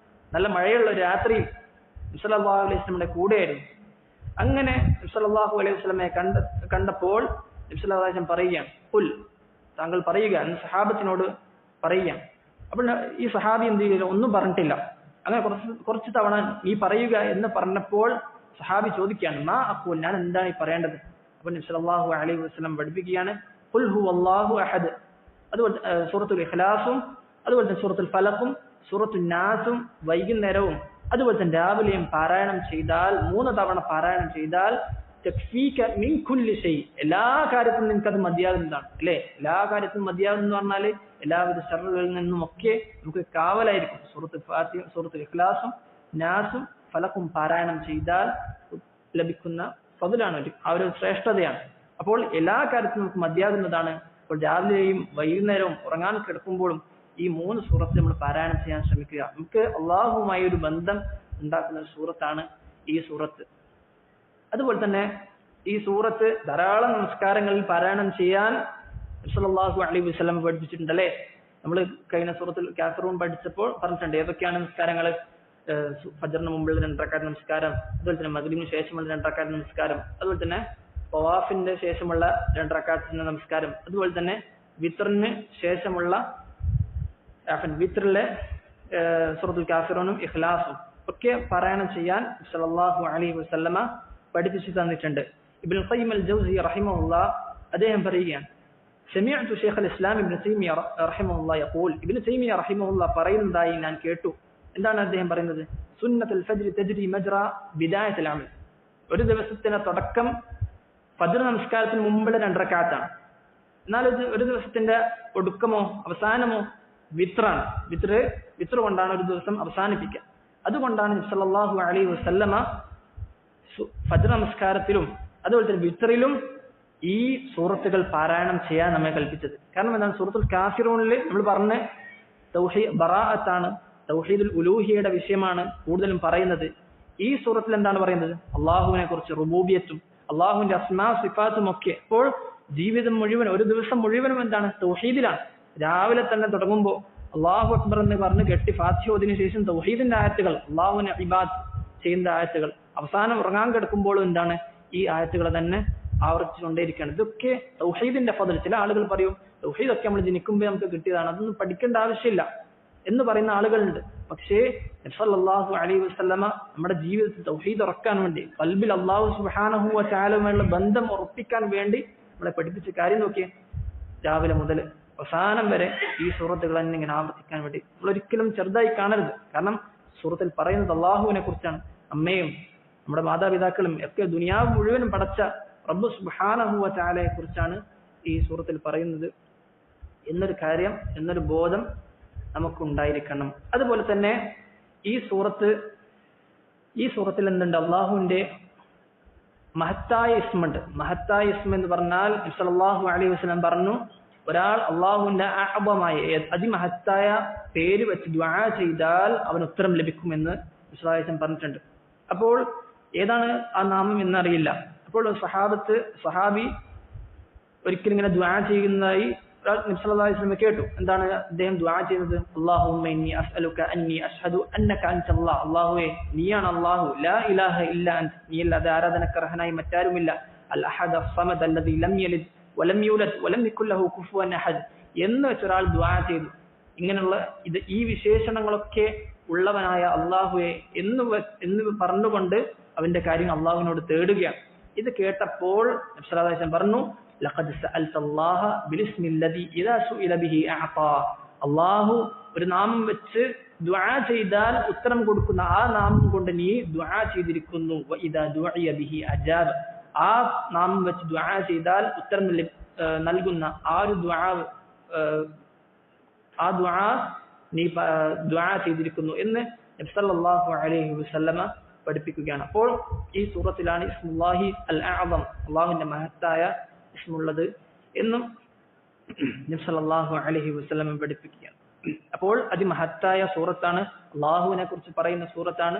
നല്ല മഴയുള്ള രാത്രിയിൽ നബി സല്ലല്ലാഹു അലൈഹി വസല്ലമയുടെ കൂടെയായിരുന്നു. അങ്ങനെ നബി സല്ലല്ലാഹു അലൈഹി വസല്ലമയെ കണ്ടപ്പോൾ നബി സല്ലല്ലാഹു അലൈഹി വസല്ലം പറയുകയാണ്, ഖുൽ, താങ്കൾ പറയുക എന്ന് സഹാബത്തിനോട് പറയുകയാണ്. അപ്പോൾ ഈ സഹാബി എന്ത് ചെയ്തില്ല? ഒന്നും പറഞ്ഞിട്ടില്ല. അങ്ങനെ കുറച്ച് തവണ നീ പറയുക എന്ന് പറഞ്ഞപ്പോൾ സഹാബി ചോദിക്കുകയാണ്, മാ അഖൂൽ, ഞാൻ എന്താണ് ഈ പറയേണ്ടത്? അപ്പോൾ നബി സല്ലല്ലാഹു അലൈഹി വസല്ലം പഠിപ്പിക്കുകയാണ്, ഖുൽ ഹുവല്ലാഹു അഹദ്, അതുപോലെ സൂറത്തുൽ ഇഖ്ലാസും അതുപോലെ തന്നെ സൂറത്തുൽ ഫലഖും സൂറത്തുൻ നാസും വൈകുന്നേരവും അതുപോലെ തന്നെ രാവിലെയും പാരായണം ചെയ്താൽ 3 തവണ പാരായണം ചെയ്താൽ തക്ഫീക മിൻ കുല്ലി ഷൈ, എല്ലാ കാര്യത്തിനും നിനക്കത് മതിയാകുന്നതാണ് അല്ലേ? എല്ലാ കാര്യത്തിനും മതിയാകുന്നു പറഞ്ഞാൽ എല്ലാവിധ ശർറുകളിൽ നിന്നും ഒക്കെ നമുക്ക് കാവലായിരിക്കും. സൂറത്തുൽ ഫാത്തിഹ സൂറത്തുൽ ഇഖ്ലാസും നാസും ഫലഖും പാരായണം ചെയ്താൽ ലഭിക്കുന്ന ഫضലാണ്, ആ ഒരു ശ്രേഷ്ഠതയാണ്. അപ്പോൾ എല്ലാ കാര്യത്തിനും നമുക്ക് മതിയാകുന്നതാണ്. അപ്പോൾ രാവിലെയും വൈകുന്നേരവും ഉറങ്ങാൻ കിടക്കുമ്പോഴും ഈ 3 സൂറത്ത് നമ്മൾ പാരായണം ചെയ്യാൻ ശ്രമിക്കുക. നമുക്ക് അള്ളാഹുവുമായി ഒരു ബന്ധം ഉണ്ടാക്കുന്ന ഒരു സൂറത്താണ് ഈ സൂറത്ത്. അതുപോലെ തന്നെ ഈ സൂറത്ത് ധാരാളം നമസ്കാരങ്ങളിൽ പാരായണം ചെയ്യാൻ സല്ലല്ലാഹു അലൈഹി വസല്ലം പഠിപ്പിച്ചിട്ടുണ്ട് അല്ലേ? നമ്മൾ കഴിഞ്ഞ സൂറത്തുൽ കാഫിറൂൻ പഠിച്ചപ്പോൾ പറഞ്ഞിട്ടുണ്ട് ഏതൊക്കെയാണ് നമസ്കാരങ്ങൾ. ഫജ്റിന് മുമ്പുള്ള 2 റക്അത്ത് നമസ്കാരം, അതുപോലെ തന്നെ മഗ്രിബിന് ശേഷമുള്ള 2 റക്അത്ത് നമസ്കാരം, അതുപോലെ തന്നെ തവാഫിന്റെ ശേഷമുള്ള 2 റക്അത്ത് നമസ്കാരം, അതുപോലെ തന്നെ വിത്റിന് ശേഷമുള്ള വിത്റിലെ സൂറത്തുൽ കാഫിറൂനും ഇഖ്ലാസും, ഒക്കെ പാരായണം ചെയ്യാൻ സല്ലല്ലാഹു അലൈഹി വസല്ലമ പഠിപ്പിച്ചു തന്നിട്ടുണ്ട്. ഇബ്നുൽ ഖയ്യിം അൽ ജൗസി റഹിമഹുല്ലാഹ് അദ്ദേഹം പറയുകയാണ്, സമിഅ്തു ശൈഖുൽ ഇസ്ലാം ഇബ്നു തൈമിയ്യ റഹിമഹുല്ലാഹ് യഖൂൽ, ഇബ്നു തൈമിയ്യ റഹിമഹുല്ലാഹ് പറയുന്നതായി ഞാൻ കേട്ടു. എന്താണ് അദ്ദേഹം പറയുന്നത്? സുന്നത്തുൽ ഫജ്ർ തജ്രി മജ്റ ബിദായത്തുൽ അമൽ. ഒരു ദിവസത്തിന്റെ തുടക്കം ഫജ്ർ നമസ്കാരത്തിന് മുമ്പുള്ള 2 റക്അത്താണ്. എന്നാൽ ഒരു ദിവസത്തിന്റെ ഒടുക്കമോ അവസാനമോ വിത്റാണ്. വിത്ർ കൊണ്ടാണ് ഒരു ദിവസം അവസാനിപ്പിക്കുക. അതുകൊണ്ടാണ് നബി സല്ലല്ലാഹു അലൈഹി വസല്ലമ ഫജ്ർ നമസ്കാരത്തിലും അതുപോലെ തന്നെ വിത്റിലും ഈ സൂറത്തുകൾ പാരായണം ചെയ്യാൻ നമ്മെ കൽപ്പിച്ചത്. കാരണം എന്താണ്? സൂറത്തുൽ കാഫിറൂനിൽ നമ്മൾ പറഞ്ഞ ബറാഅത്താണ്, തൗഹീദുൽ ഉലൂഹിയയുടെ വിഷയമാണ് കൂടുതലും പറയുന്നത്. ഈ സൂറത്തിൽ എന്താണ് പറയുന്നത്? അള്ളാഹുവിനെ കുറിച്ച്, റുബൂബിയത്തും അള്ളാഹുവിന്റെ അസ്മാ സിഫാത്തും ഒക്കെ. അപ്പോൾ ജീവിതം മുഴുവൻ, ഒരു ദിവസം മുഴുവനും എന്താണ്? തൗഹീദിലാണ്. രാവിലെ തന്നെ തുടങ്ങുമ്പോൾ അള്ളാഹു അക്ബർ എന്ന് പറഞ്ഞ് കെട്ടി ഫാത്തിഹ ഓതിന് ശേഷം തൗഹീദിന്റെ ആയത്തുകൾ, അള്ളാഹുവിനെ ഇബാദത്ത് ചെയ്യുന്ന ആയത്തുകൾ, അവസാനം ഉറങ്ങാൻ കിടക്കുമ്പോഴും എന്താണ്? ഈ ആയത്തുകൾ തന്നെ ആവർത്തിച്ചുകൊണ്ടേയിരിക്കുകയാണ്. ഇതൊക്കെ തൗഹീദിന്റെ ഫضل. ചില ആളുകൾ പറയും തൗഹീദൊക്കെ നമ്മൾ ജനിക്കുമ്പോൾ നമുക്ക് കിട്ടിയതാണ്, അതൊന്നും പഠിക്കേണ്ട ആവശ്യമില്ല എന്ന് പറയുന്ന ആളുകളുണ്ട്. പക്ഷേ നബി സല്ലല്ലാഹു അലൈഹി വസല്ലമ നമ്മുടെ ജീവിതത്തിൽ തൗഹീദ് ഉറക്കാൻ വേണ്ടി, ഖൽബിൽ അല്ലാഹു സുബ്ഹാനഹു വ തആലയുമായുള്ള ബന്ധം ഉറപ്പിക്കാൻ വേണ്ടി നമ്മളെ പഠിപ്പിച്ച കാര്യം നോക്കിയേ. രാവിലെ മുതൽ അവസാനം വരെ ഈ സൂറത്തുകൾ തന്നെ ഇങ്ങനെ ആവർത്തിക്കാൻ വേണ്ടി നമ്മൾ ഒരിക്കലും ചെറുതായി കാണരുത്. കാരണം സൂറത്തിൽ പറയുന്നത് അള്ളാഹുവിനെ കുറിച്ചാണ്. അമ്മയും നമ്മുടെ മാതാപിതാക്കളും ഒക്കെ ദുനിയാവ് മുഴുവനും പടച്ച റബ്ബ് സുബ്ഹാനഹു വ തആലയെ കുറിച്ചാണ് ഈ സൂറത്തിൽ പറയുന്നത് എന്നൊരു കാര്യം, എന്നൊരു ബോധം നമുക്കുണ്ടായിരിക്കണം. അതുപോലെ തന്നെ ഈ സൂറത്തിൽ എന്തുണ്ട്? അള്ളാഹുവിന്റെ മഹത്തായ ഇസ്മുണ്ട്. മഹത്തായ ഇസ്മ എന്ന് പറഞ്ഞാൽ നബി സല്ലല്ലാഹു അലൈഹി വസല്ലം പറഞ്ഞു, ഒരാൾ അള്ളാഹുവിന്റെ അഅ്ബമായ അതിമഹത്തായ പേര് വെച്ച് ദുആ ചെയ്താൽ അവന് ഉത്തരം ലഭിക്കുമെന്ന് വിശ്വാസം പറഞ്ഞിട്ടുണ്ട്. അപ്പോൾ ഏതാണ് ആ നാമം എന്നറിയില്ല. അപ്പോൾ സഹാബി ഒരിക്കലും ഇങ്ങനെ ദുആ ചെയ്യുന്നതായി നബി സല്ലല്ലാഹു അലൈഹി വസല്ലം കേട്ടു. എന്താണ് അദ്ദേഹം ദുആ ചെയ്യുന്നത്? അല്ലാഹുമ്മ ഇന്നി അസ്അലുക അന്നി അഷ്ഹദു അന്നക അൻതല്ലാഹ്. അല്ലാഹുവേ, നീയാണ് അല്ലാഹു, ലാ ഇലാഹ ഇല്ല അൻത, നീയല്ലാതെ ആരാധനക്കർഹനായി മറ്റാരുമില്ല. അൽ അഹദ് അസ്സമദ് അല്ലദീ ലം യലിദ് വലം യൂലദ് വലം യകുൽ ലഹു കുഫുവൻ അഹദ് എന്ന് വെച്ചൊരാൾ ദുആ ചെയ്തു. ഇങ്ങനെയുള്ള ഈ വിശേഷണങ്ങളൊക്കെ ഉള്ളവനായ അല്ലാഹുവേ എന്ന് പറഞ്ഞുകൊണ്ട് അവന്റെ കാര്യം അള്ളാഹുവിനോട് തേടുകയാണ്. ഇത് കേട്ടപ്പോൾ നബി സല്ലല്ലാഹു അലൈഹി വസല്ലം പറഞ്ഞു, ലഖദ് സഅൽതല്ലാഹ ബിലിസ്മില്ലദീ ഇദാ സുഇല ബിഹി അഅതാ. അല്ലാഹു ഒരു നാമം വെച്ച് ദുആ ചെയ്താൽ ഉത്തരം കൊടുക്കുന്ന ആ നാമം കൊണ്ട് നീ ദുആ ചെയ്തിരിക്കുന്നു. വ ഇദാ ദുഇയ ബിഹി അജാബ. ആ നാമം വെച്ച് ദുആ ചെയ്താൽ ഉത്തരം നൽകുന്ന ആ ഒരു ദുആ നീ ദുആ ചെയ്തിരിക്കുന്നു എന്ന് നബി സല്ലല്ലാഹു അലൈഹി വസല്ലമ പഠിപ്പിക്കുകയാണ്. അപ്പോൾ ഈ സൂറത്തിലാണ് ഇസ്മുല്ലാഹി അൽ അഅ്സം, അള്ളാഹുവിന്റെ മഹത്തായ ഇസ്മുള്ളത് എന്നും നബി സല്ലല്ലാഹു അലൈഹി വസല്ലം പഠിപ്പിക്കുകയാണ്. അപ്പോൾ അതിമഹത്തായ സൂറത്താണ്, അള്ളാഹുവിനെ കുറിച്ച് പറയുന്ന സൂറത്താണ്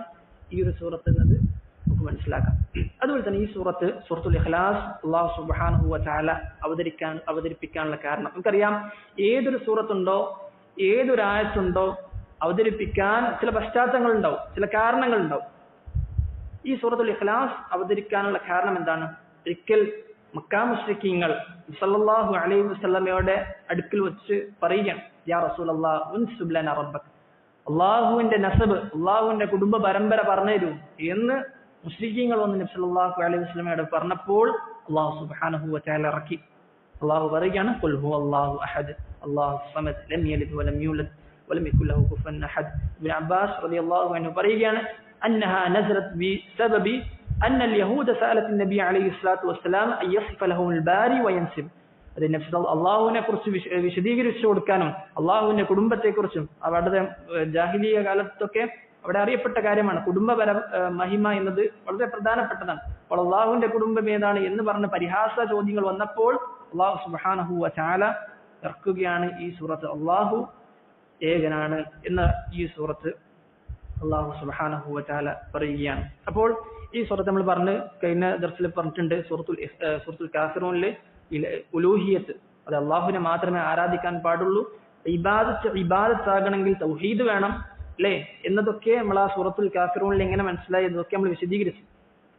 ഈ ഒരു സൂറത്ത് എന്നത് നമുക്ക് മനസ്സിലാക്കാം. അതുപോലെ തന്നെ ഈ സൂറത്തുൽ ഇഖ്ലാസ് അള്ളാഹു സുബ്ഹാനഹു വ തആല അവതരിപ്പിക്കാനുള്ള കാരണം നമുക്കറിയാം. ഏതൊരു സൂറത്തുണ്ടോ, ഏതൊരു ആയത്തുണ്ടോ അവതരിപ്പിക്കാൻ ചില പശ്ചാത്തലങ്ങളുണ്ടാവും, ചില കാരണങ്ങളുണ്ടാവും. ഈ സൂറത്തുൽ ഇഖ്ലാസ് അവതരിക്കാനുള്ള കാരണം എന്താണ്? ഒരിക്കൽ മക്കാ മുശ്രിക്കീങ്ങൾ സല്ലല്ലാഹു അലൈഹി വസല്ലമയുടെ അടുക്കൽ വെച്ച് പറയുകയാണ്, യാ റസൂലല്ലാഹ് ഉൻസുബ് ലനാ റബ്ബക, അള്ളാഹുവിന്റെ നസബ്, അള്ളാഹുവിന്റെ കുടുംബ പരമ്പര പറഞ്ഞു തരൂ എന്ന് മുശ്രിക്കീങ്ങൾ വന്ന് നബി സല്ലല്ലാഹു അലൈഹി വസല്ലമയോട് പറഞ്ഞപ്പോൾ അള്ളാഹു സുബ്ഹാനഹു വ തആല ഇറക്കി. അള്ളാഹു പറയുകയാണ്, ഖുൽ ഹുവല്ലാഹു അഹദ് അല്ലാഹു സമദ് ലം യലിദ് വലം യൂലദ് വലം യകുൽ ലഹു കുഫുവൻ അഹദ്. ഇബ്നു അബ്ബാസ് റളിയല്ലാഹു അൻഹു പറയുകയാണ്, أنها نزلت بسبب أن اليهود سألت النبي عليه الصلاة والسلام أن يصف لهم الباري وينسب. അത് അള്ളാഹുവിനെ കുറിച്ച് വിശദീകരിച്ചു കൊടുക്കാനും അള്ളാഹുവിന്റെ കുടുംബത്തെ കുറിച്ചും അവരുടെ ജാഹിലിയ കാലത്തൊക്കെ അവിടെ അറിയപ്പെട്ട കാര്യമാണ്. കുടുംബപര മഹിമ എന്നത് വളരെ പ്രധാനപ്പെട്ടതാണ്. അപ്പോൾ അള്ളാഹുവിന്റെ കുടുംബം ഏതാണ് എന്ന് പറഞ്ഞ പരിഹാസ ചോദ്യങ്ങൾ വന്നപ്പോൾ അള്ളാഹു സുബ്ഹാനഹു വ തആല ഇറക്കുകയാണ് ഈ സൂറത്ത്. അള്ളാഹു ഏകനാണ് എന്ന ഈ സൂറത്ത് അള്ളാഹു സുബ്ഹാനഹു വ തആല പറയുകയാണ്. അപ്പോൾ ഈ സൂറത്ത് നമ്മൾ കഴിഞ്ഞ ദർസിൽ പറഞ്ഞിട്ടുണ്ട്, സൂറത്തുൽ കാഫിറൂനിലെ ഉലൂഹിയത്ത്, അത് അള്ളാഹുവിനെ മാത്രമേ ആരാധിക്കാൻ പാടുള്ളൂ, ഇബാദത്ത് ആകണമെങ്കിൽ തൗഹീദ് വേണം അല്ലേ എന്നതൊക്കെ നമ്മൾ ആ സൂറത്തുൽ കാഫിറൂനിൽ എങ്ങനെ മനസ്സിലായി എന്നതൊക്കെ നമ്മൾ വിശദീകരിച്ചു.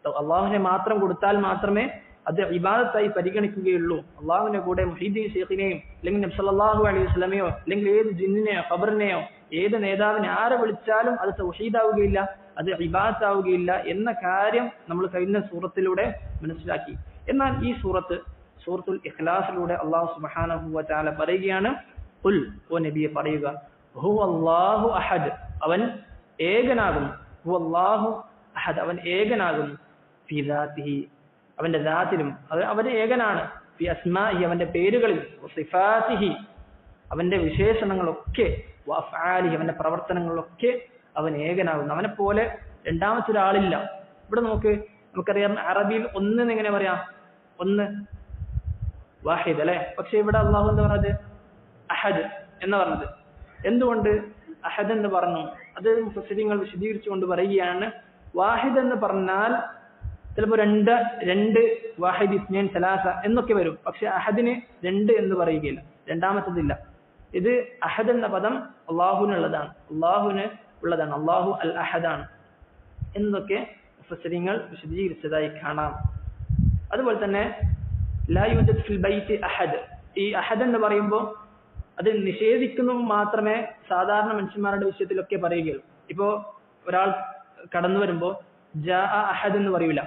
അള്ളാഹുവിനെ മാത്രം കൊടുത്താൽ മാത്രമേ അത് ഇബാദത്തായി പരിഗണിക്കുകയുള്ളൂ. അള്ളാഹുവിന്റെ കൂടെ മുഹീദ്ദീൻ ശൈഖിനെയും അല്ലെങ്കിൽ നബി സല്ലല്ലാഹു അലൈഹി വസല്ലമയോ അല്ലെങ്കിൽ ഏത് ജിന്നിനെയോ ഖബറിനെയോ ഏത് നേതാവിനെ ആരെ വിളിച്ചാലും അത് തൗഹീദാവുകയില്ല. അത് ഇബാദത്ത് ആവുകയില്ല എന്ന കാര്യം നമ്മൾ കഴിഞ്ഞ സൂറത്തിലൂടെ മനസ്സിലാക്കി. എന്നാൽ ഈ സൂറത്തുൽ ഇഖ്ലാസിലൂടെ അല്ലാഹു സുബ്ഹാനഹു വ തആല പറയുകയാണ്, ഖുൽ, ഓ നബിയെ പറയുക, ഹുവല്ലാഹു അഹദ്, അവൻ ഏകനാകുന്നു, ഹുവല്ലാഹു അഹദ്, അവൻ ഏകനാകുന്നു, ഫി ദാതിഹി, അവന്റെ ദാത്തിലും അവൻ ഏകനാണ്, ഫി അസ്മാഇഹി, അവന്റെ പേരുകളിൽ, സിഫാതിഹി, അവന്റെ വിശേഷണങ്ങളൊക്കെ, വഅഫ്ആലിഹി, അവന്റെ പ്രവർത്തനങ്ങളിലൊക്കെ അവൻ ഏകനാകുന്നു. അവനെ പോലെ രണ്ടാമത്തെ ഒരാളില്ല. ഇവിടെ നമുക്കറിയാം അറബിയിൽ ഒന്ന് എങ്ങനെ പറയാം, ഒന്ന് വാഹിദ് അല്ലെ. പക്ഷെ ഇവിടെ അള്ളാഹു എന്താ പറഞ്ഞത്, അഹദ് എന്ന് പറഞ്ഞത്. എന്തുകൊണ്ട് അഹദ് എന്ന് പറഞ്ഞു? അത് മുഫസ്സിരീങ്ങൾ വിശദീകരിച്ചുകൊണ്ട് പറയുകയാണ്, വാഹിദ് എന്ന് പറഞ്ഞാൽ ചിലപ്പോൾ രണ്ട് വാഹിദ്, ഇസ്നൈൻ, സലാസ എന്നൊക്കെ വരും. പക്ഷെ അഹദിന് രണ്ട് എന്ന് പറയുകയില്ല, രണ്ടാമത്തതില്ല. ഇത് അഹദ് എന്ന പദം അള്ളാഹുവിനുള്ളതാണ്, അള്ളാഹു അൽ അഹദാണ് എന്നൊക്കെ മുഫസ്സിരീങ്ങൾ വിശദീകരിച്ചതായി കാണാം. അതുപോലെ തന്നെ ലാ യൂജദ് ഫിൽ ബൈത്തി അഹദ്, ഈ അഹദ് എന്ന് പറയുമ്പോൾ അത് നിഷേധിക്കുന്നു മാത്രമേ സാധാരണ മനുഷ്യന്മാരുടെ വിഷയത്തിലൊക്കെ പറയുകയുള്ളൂ. ഇപ്പോ ഒരാൾ കടന്നു വരുമ്പോൾ ജാ അഹദ് എന്ന് പറയൂല.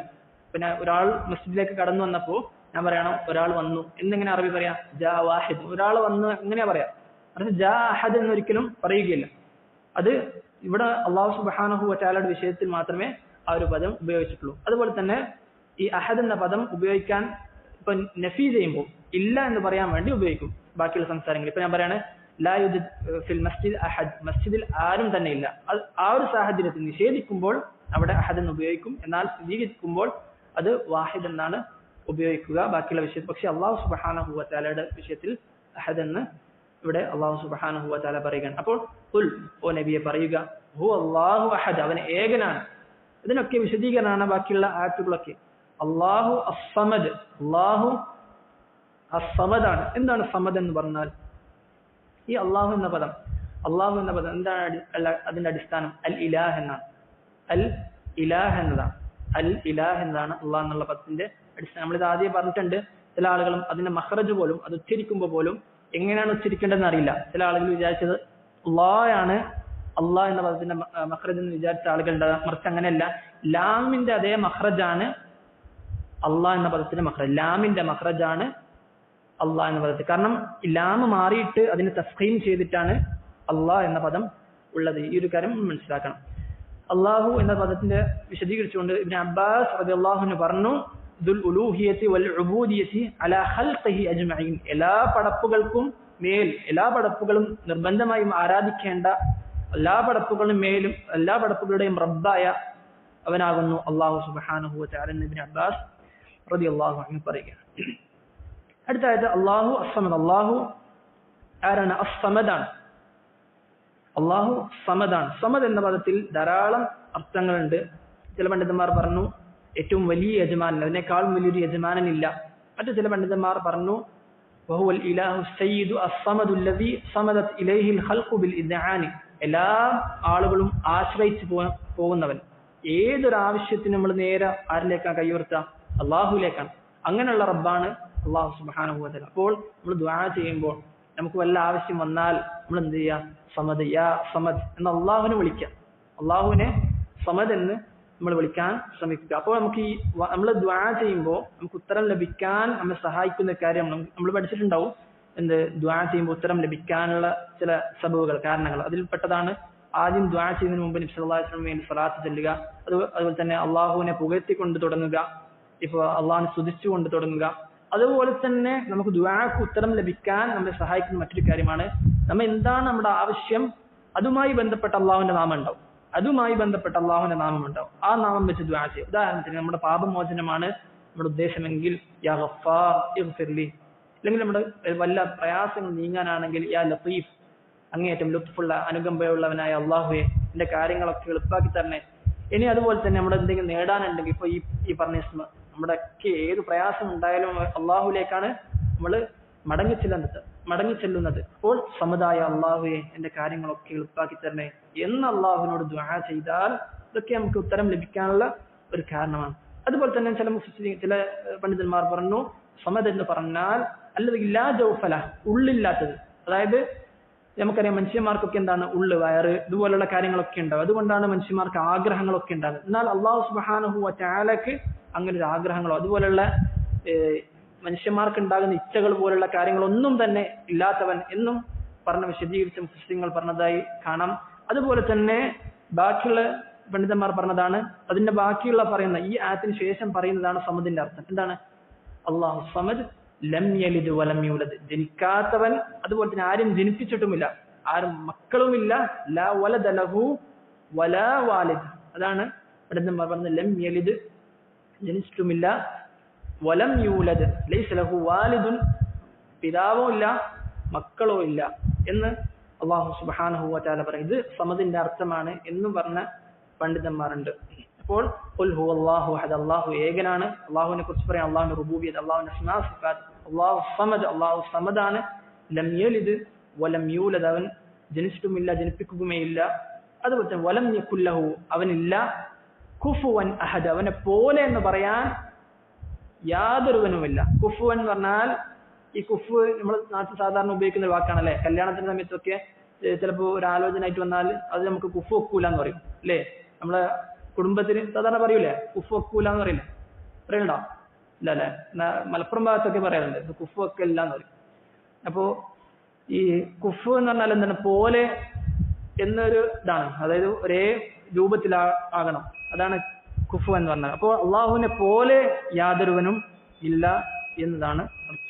പിന്നെ ഒരാൾ മസ്ജിദിലേക്ക് കടന്നു വന്നപ്പോൾ ഞാൻ പറയണം ഒരാൾ വന്നു എന്നിങ്ങനെ അറബി പറയാം, ജാ വാഹിദ്, ഒരാൾ വന്നു എങ്ങനെയാ പറയാ. പക്ഷെ ജാ അഹദ് എന്നൊരിക്കലും പറയുകയില്ല. അത് ഇവിടെ അല്ലാഹു സുബ്ഹാനഹു വ തആലയുടെ വിഷയത്തിൽ മാത്രമേ ആ ഒരു പദം ഉപയോഗിച്ചിട്ടുള്ളൂ. അതുപോലെ തന്നെ ഈ അഹദ് എന്ന പദം ഉപയോഗിക്കാൻ ഇപ്പൊ നഫി ചെയ്യുമ്പോൾ ഇല്ല എന്ന് പറയാൻ വേണ്ടി ഉപയോഗിക്കും ബാക്കിയുള്ള സംസാരങ്ങൾ. ഇപ്പൊ ഞാൻ പറയാണ് ലാ യൂജദ് ഫിൽ മസ്ജിദ് അഹദ്, മസ്ജിദിൽ ആരും തന്നെ ഇല്ല. ആ ഒരു സാഹചര്യത്തിൽ നിഷേധിക്കുമ്പോൾ അവിടെ അഹദ് എന്ന് ഉപയോഗിക്കും. എന്നാൽ സ്ഥിരീകരിക്കുമ്പോൾ അത് വാഹിദ് എന്നാണ് ഉപയോഗിക്കുക ബാക്കിയുള്ള വിഷയത്തിൽ. പക്ഷെ അല്ലാഹു സുബ്ഹാനഹു വ തആലയുടെ വിഷയത്തിൽ അഹദ് എന്ന് ഇവിടെ അല്ലാഹു സുബ്ഹാനഹു വ തആല പറയുകയാണ്. അപ്പോൾ ഖുൽ, ഓ നബിയെ പറയുക, ഹുവല്ലാഹു അഹദ്, അവൻ ഏകനാണ്. ഇതിനൊക്കെ വിശദീകരണമാണ് ബാക്കിയുള്ള ആയത്തുകളൊക്കെ. അല്ലാഹു അസ്സമദ്, അല്ലാഹു അസ്സമദാണ്. എന്താണ് സമദ് എന്ന് പറഞ്ഞാൽ? ഈ അല്ലാഹു എന്ന പദം എന്താണ് അതിന്റെ അടിസ്ഥാനം? അൽ ഇലാഹ് എന്നാണ്. അൽ ഇലാഹ് എന്നതാണ്. അൽ ഇലാഹ് എന്നതാണ് അല്ലാഹ് എന്നുള്ള പദത്തിന്റെ അടിസ്ഥാനം. നമ്മളിത് ആദ്യം പറഞ്ഞിട്ടുണ്ട്. ചില ആളുകളും അതിന്റെ മഖ്റജ് പോലും, അത് ഉച്ചരിക്കുമ്പോൾ പോലും എങ്ങനെയാണ് ഉച്ചരിക്കേണ്ടതെന്ന് അറിയില്ല. ചില ആളുകൾ വിചാരിച്ചത് അല്ലാഹയാണ് അല്ലാഹ് എന്ന പദത്തിന്റെ മഖ്റജ് എന്ന് വിചാരിച്ച ആളുകളുണ്ട്. മറിച്ച് അങ്ങനെയല്ല. ലാമിന്റെ അതേ മഖ്റജാണ് അല്ലാഹ് എന്ന പദത്തിന്റെ മഖ്റജ്. ലാമിന്റെ മഖ്റജാണ് അല്ലാഹ് എന്ന പദത്തിൽ. കാരണം ലാം മാറിയിട്ട് അതിന് തസ്ഖീം ചെയ്തിട്ടാണ് അല്ലാഹ് എന്ന പദം ഉള്ളത്. ഈ ഒരു കാര്യം മനസ്സിലാക്കണം. അല്ലാഹു എന്ന പദത്തിന്റെ വിശദീകരിച്ചുകൊണ്ട് ഇബ്നു അബ്ബാസ് റളിയല്ലാഹു അൻഹു പറഞ്ഞു, ദുൽ ഉലൂഹിയത്തി വൽ ഉബൂദിയത്തി അലാ ഖൽഖിഹി അജ്മഈൻ, എല്ലാ പടപ്പുകളും നിർബന്ധമായും ആരാധിക്കേണ്ട എല്ലാ പടപ്പുകളും മേലും എല്ലാ പടപ്പുകളുടെയും റബ്ബായ അവനാകുന്നു അല്ലാഹു സുബ്ഹാനഹു വ തആല എന്ന് ഇബ്നു അബ്ബാസ് റളിയല്ലാഹു അൻഹു പറയുകയാണ്. അടുത്ത ആയത്ത് അല്ലാഹു അസ്സമദ്. അല്ലാഹു ആരാണ്? അസ്സമദാണ്. അല്ലാഹു സമദാണ്. സമദ് എന്ന പദത്തിൽ ധാരാളം അർത്ഥങ്ങളുണ്ട്. ചില പണ്ഡിതന്മാർ പറഞ്ഞു ഏറ്റവും വലിയ യജമാനൻ, അതിനേക്കാളും വലിയൊരു യജമാനനില്ല. മറ്റു ചില പണ്ഡിതന്മാർ പറഞ്ഞു വഹുവൽ ഇലാഹു സയ്യിദു അസ്സമദു അല്ലദീ സമദത് ഇലൈഹിൽ ഖൽഖു ബിൽ ഇദ്ആനി, എല്ലാ ആളുകളും ആശ്രയിച്ചു പോകുന്നവൻ. ഏതൊരു ആവശ്യത്തിനും നമ്മൾ നേരെ ആരിലേക്കാണ് കൈയുയർത്തുക? അല്ലാഹുവിലേക്കാണ്. അങ്ങനെയുള്ള റബ്ബാണ് അല്ലാഹു സുബ്ഹാനഹു വ തആല. അപ്പോൾ നമ്മൾ ദുആ ചെയ്യുമ്പോൾ നമുക്ക് വല്ല ആവശ്യം വന്നാൽ നമ്മൾ എന്ത് ചെയ്യുക? സമദ്, യാ സമദ് എന്ന് അള്ളാഹുവിനെ വിളിക്കുക. അള്ളാഹുവിനെ സമദ് എന്ന് നമ്മൾ വിളിക്കാൻ ശ്രമിക്കുക. അപ്പോൾ നമുക്ക് നമ്മൾ ദുആ ചെയ്യുമ്പോൾ നമുക്ക് ഉത്തരം ലഭിക്കാൻ നമ്മെ സഹായിക്കുന്ന കാര്യം നമ്മൾ പഠിച്ചിട്ടുണ്ടാവും. എന്ത്? ദുആ ചെയ്യുമ്പോൾ ഉത്തരം ലഭിക്കാനുള്ള ചില സബബുകൾ, കാരണങ്ങൾ. അതിൽപ്പെട്ടതാണ് ആദ്യം ദുആ ചെയ്യുന്നതിന് മുമ്പ് നബി സല്ലല്ലാഹു അലൈഹി വസല്ലം വേണ്ടി സ്വലാത്ത് ചൊല്ലുക. അതുപോലെ തന്നെ അള്ളാഹുവിനെ പുകഴ്ത്തിക്കൊണ്ട് തുടങ്ങുക. ഇപ്പോൾ അള്ളാഹിനെ സ്തുതിച്ചുകൊണ്ട് തുടങ്ങുക. അതുപോലെ തന്നെ നമുക്ക് ദുആക്ക് ഉത്തരം ലഭിക്കാൻ നമ്മെ സഹായിക്കുന്ന മറ്റൊരു കാര്യമാണ്, നമ്മൾ എന്താണ് നമ്മുടെ ആവശ്യം അതുമായി ബന്ധപ്പെട്ട അള്ളാഹുവിന്റെ നാമം ഉണ്ടാവും. ആ നാമം വെച്ച് ദുആ ചെയ്യും. ഉദാഹരണത്തിന് നമ്മുടെ പാപമോചനമാണ് നമ്മുടെ ഉദ്ദേശമെങ്കിൽ യാ ഗഫാർ ഇഗ്ഫിർലി, അല്ലെങ്കിൽ നമ്മുടെ വല്ല പ്രയാസങ്ങൾ നീങ്ങാനാണെങ്കിൽ യാ ലത്തീഫ്, അങ്ങേയറ്റം ലുത്ഫുള്ള അനുകമ്പയുള്ളവനായ അള്ളാഹുവെ എന്റെ കാര്യങ്ങളൊക്കെ എളുപ്പാക്കി തരണേ. ഇനി അതുപോലെ തന്നെ നമ്മുടെ എന്തെങ്കിലും നേടാനുണ്ടെങ്കിൽ ഇപ്പൊ ഈ പറഞ്ഞ നമ്മുടെ ഒക്കെ ഏത് പ്രയാസം ഉണ്ടായാലും അള്ളാഹുലേക്കാണ് നമ്മൾ മടങ്ങിച്ചെല്ലുന്നത്. അപ്പോൾ സമദായ അള്ളാഹുവെ എന്റെ കാര്യങ്ങളൊക്കെ എളുപ്പാക്കി തരണേ എന്ന് അള്ളാഹുവിനോട് ദുആ ചെയ്താൽ ഇതൊക്കെ നമുക്ക് ഉത്തരം ലഭിക്കാനുള്ള ഒരു കാരണമാണ്. അതുപോലെ തന്നെ ചില പണ്ഡിതന്മാർ പറഞ്ഞു സമദ് എന്ന് പറഞ്ഞാൽ അല്ലത് ഇല്ലാ ജൗഫല, ഉള്ളില്ലാത്തത്. അതായത് നമുക്കറിയാം മനുഷ്യന്മാർക്കൊക്കെ എന്താണ് ഉള്ളു വയറ് ഇതുപോലുള്ള കാര്യങ്ങളൊക്കെ ഉണ്ടാവും. അതുകൊണ്ടാണ് മനുഷ്യന്മാർക്ക് ആഗ്രഹങ്ങളൊക്കെ ഉണ്ടാകുന്നത്. എന്നാൽ അള്ളാഹു സുബ്ഹാനഹു വ തആലക്ക് അങ്ങനെ ഒരു ആഗ്രഹങ്ങളോ അതുപോലുള്ള മനുഷ്യന്മാർക്ക് ഉണ്ടാകുന്ന ഇച്ഛകൾ പോലുള്ള കാര്യങ്ങളൊന്നും തന്നെ ഇല്ലാത്തവൻ എന്നും പറഞ്ഞ വിശദീകരിച്ച മുഫസ്സിറുകൾ പറഞ്ഞതായി കാണാം. അതുപോലെ തന്നെ ബാക്കിയുള്ള പണ്ഡിതന്മാർ പറഞ്ഞതാണ്, അതിന്റെ ബാക്കിയുള്ള പറയുന്ന ഈ ആയത്തിന് ശേഷം പറയുന്നതാണ് സമദിന്റെ അർത്ഥം. എന്താണ്? അല്ലാഹു സമദ് ലം യലിദ് വലം യൂലദ്, ജനിക്കാത്തവൻ, അതുപോലെ തന്നെ ആരും ജനിപ്പിച്ചിട്ടുമില്ല, ആരും മക്കളുമില്ല, ലാ വലദ ലഹു വലാ വാലിദ്. അതാണ് പണ്ഡിതന്മാർ പറഞ്ഞത്, ലം യലിദ് ജനിച്ചിട്ടുമില്ല, വലം യൂലദ് ലൈസ ലഹു വാലിദുൻ, പിതാവോ ഇല്ല മക്കളോ ഇല്ല എന്ന് അല്ലാഹു സുബ്ഹാനഹു വ തആല പറയും. ഇത് സമദിന്റെ അർത്ഥമാണ് എന്നും പറഞ്ഞ പണ്ഡിതന്മാരുണ്ട്. അപ്പോൾ ഖുൽ ഹുവല്ലാഹു അഹദ്, അല്ലാഹു ഏകനാണ്. അല്ലാഹുവിനെ കുറിച്ച് പറയാം അല്ലാഹുവിന്റെ റുബൂബിയത്ത്, അല്ലാഹുവിന്റെ അസ്മാ സിഫാത്ത്. അല്ലാഹു സമദ്, അല്ലാഹു സമദാണ്. ലം യലിദ് വലം യൂലദ്, അവൻ ജനിച്ചിട്ടുമില്ല ജനിപ്പിക്കുകയുമില്ല. അതുപോലെ തന്നെ വലം യകുൽ ലഹു, അവനില്ല കുഫുവൻ അഹദ്, അവനെ പോലെ എന്ന് പറയാൻ യാതൊരുവനുമില്ല. കുഫുവൻ എന്ന് പറഞ്ഞാൽ ഈ കുഫ് നമ്മൾ നാട്ടിൽ സാധാരണ ഉപയോഗിക്കുന്ന ഒരു വാക്കാണല്ലേ. കല്യാണത്തിന്റെ സമയത്തൊക്കെ ചിലപ്പോൾ ഒരു ആലോചന ആയിട്ട് വന്നാൽ അത് നമുക്ക് കുഫ് വെക്കൂല എന്ന് പറയും അല്ലേ. നമ്മളെ കുടുംബത്തിന് സാധാരണ പറയൂലേ കുഫ് വെക്കൂല എന്ന് പറയില്ലേ, പറയണ്ടോ? ഇല്ല അല്ലെ. മലപ്പുറം ഭാഗത്തൊക്കെ പറയാറുണ്ട് ഇത് കുഫ് വെക്കില്ല എന്ന് പറയും. അപ്പോ ഈ കുഫ് എന്ന് പറഞ്ഞാൽ എന്താണ്? പോലെ എന്നൊരു ഇതാണ്, അതായത് ഒരേ രൂപത്തിലാകണം, അതാണ് കുഫ് എന്ന് പറഞ്ഞാൽ. അപ്പോൾ അള്ളാഹുവിനെ പോലെ യാതൊരുവനും ഇല്ല എന്നതാണ് അർത്ഥം.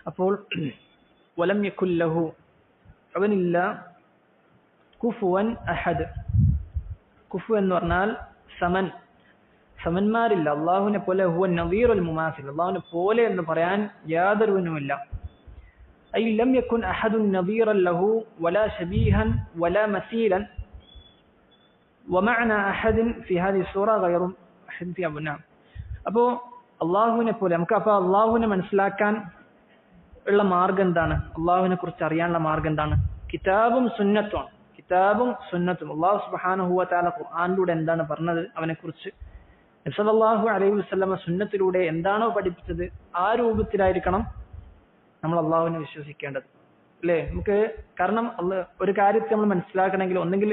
അപ്പോൾ വലം യകുൽ ലഹു, അവനില്ല കുഫുവൻ അഹദ്. കുഫു എന്ന് പറഞ്ഞാൽ സമൻ, സമന്മാരില്ല അള്ളാഹുവിനെ പോലെ. ഹുവൻ നദീറുൽ മുമാസിൽ, അള്ളാഹുവിനെ പോലെ എന്ന് പറയാൻ യാതൊരുവനുമില്ല. ഐ ലം യകുൻ അഹദുൻ നദീറൻ ലഹു വലാ ശബീഹൻ വലാ മസീലൻ. വമഅന അഹദിൻ ഫി ഹാദിഹി സൂറ ഗൈറു അഹദ് ഫി അബ്നാ. അപ്പോൾ അള്ളാഹുവിനെ പോലെ നമുക്ക് അപ്പോൾ അള്ളാഹുവിനെ മനസ്സിലാക്കാൻ ഉള്ള മാർഗം എന്താണ്? അള്ളാഹുവിനെ കുറിച്ച് അറിയാനുള്ള മാർഗം എന്താണ്? കിതാബും സുന്നത്തുമാണ്. കിതാബും സുന്നത്തും. അള്ളാഹു സുബ്ഹാനഹു വ തആല ഖുർആനിലൂടെ എന്താണ് പറഞ്ഞത് അവനെ കുറിച്ച്, നബി സല്ലല്ലാഹു അലൈഹി വസല്ലമ സുന്നത്തിലൂടെ എന്താണോ പഠിപ്പിച്ചത് ആ രൂപത്തിലായിരിക്കണം നമ്മൾ അള്ളാഹുവിനെ വിശ്വസിക്കേണ്ടത് അല്ലേ. നമുക്ക് കാരണം ഒരു കാര്യത്തെ നമ്മൾ മനസ്സിലാക്കണമെങ്കിൽ ഒന്നെങ്കിൽ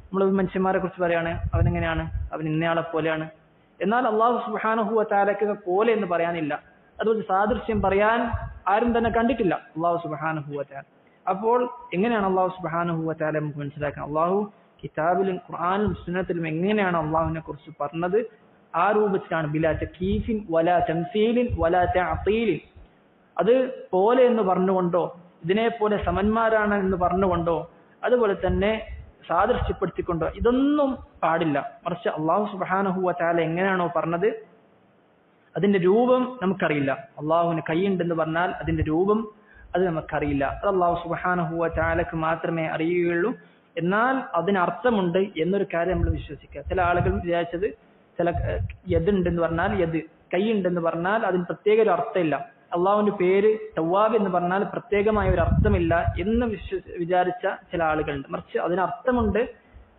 നമ്മൾ മനുഷ്യന്മാരെ കുറിച്ച് പറയാണ് അവനെങ്ങനെയാണ്, അവൻ ഇന്നയാളെ പോലെയാണ്. എന്നാൽ അള്ളാഹു സുബ്ഹാനഹു വ തആലക്ക് പോലെ എന്ന് പറയാനില്ല. അതുപോലെ സാദൃശ്യം പറയാൻ ആരും തന്നെ കണ്ടിട്ടില്ല അള്ളാഹു സുബ്ഹാനഹു വ തആല. അപ്പോൾ എങ്ങനെയാണ് അള്ളാഹു സുബ്ഹാനഹു വ തആല നമുക്ക് മനസ്സിലാക്കാൻ? അള്ളാഹു കിതാബിലും ഖുർആനിലും സുന്നത്തിലും എങ്ങനെയാണ് അള്ളാഹുവിനെ കുറിച്ച് പറഞ്ഞത് ആ രൂപത്തിലാണ്. ബിലാ തകീഫിൻ വലാ തംസീലിൻ വലാ തഅതീലിൻ. അത് പോലെ എന്ന് പറഞ്ഞുകൊണ്ടോ ഇതിനെ പോലെ സമന്മാരാണ് എന്ന് പറഞ്ഞുകൊണ്ടോ അതുപോലെ തന്നെ സാദൃശ്യപ്പെടുത്തിക്കൊണ്ടോ ഇതൊന്നും പാടില്ല. മറിച്ച് അള്ളാഹു സുബ്ഹാനഹു വ തആല എങ്ങനെയാണോ പറഞ്ഞത് അതിന്റെ രൂപം നമുക്കറിയില്ല. അള്ളാഹുവിന് കൈയുണ്ടെന്ന് പറഞ്ഞാൽ അതിന്റെ രൂപം അത് നമുക്കറിയില്ല. അത് അള്ളാഹു സുബ്ഹാനഹു വ തആലക്ക് മാത്രമേ അറിയുകയുള്ളൂ. എന്നാൽ അതിനർത്ഥമുണ്ട് എന്നൊരു കാര്യം നമ്മൾ വിശ്വസിക്കുക. ചില ആളുകൾ വിചാരിച്ചത് ചില യദുണ്ടെന്ന് പറഞ്ഞാൽ യദ്, കൈയുണ്ടെന്ന് പറഞ്ഞാൽ അതിന് പ്രത്യേക ഒരു അർത്ഥമില്ല. അള്ളാഹുവിന്റെ പേര് തവ്വാബ് എന്ന് പറഞ്ഞാൽ പ്രത്യേകമായ ഒരു അർത്ഥമില്ല എന്ന് വിചാരിച്ച ചില ആളുകളുണ്ട്. മറിച്ച് അതിനർത്ഥമുണ്ട്.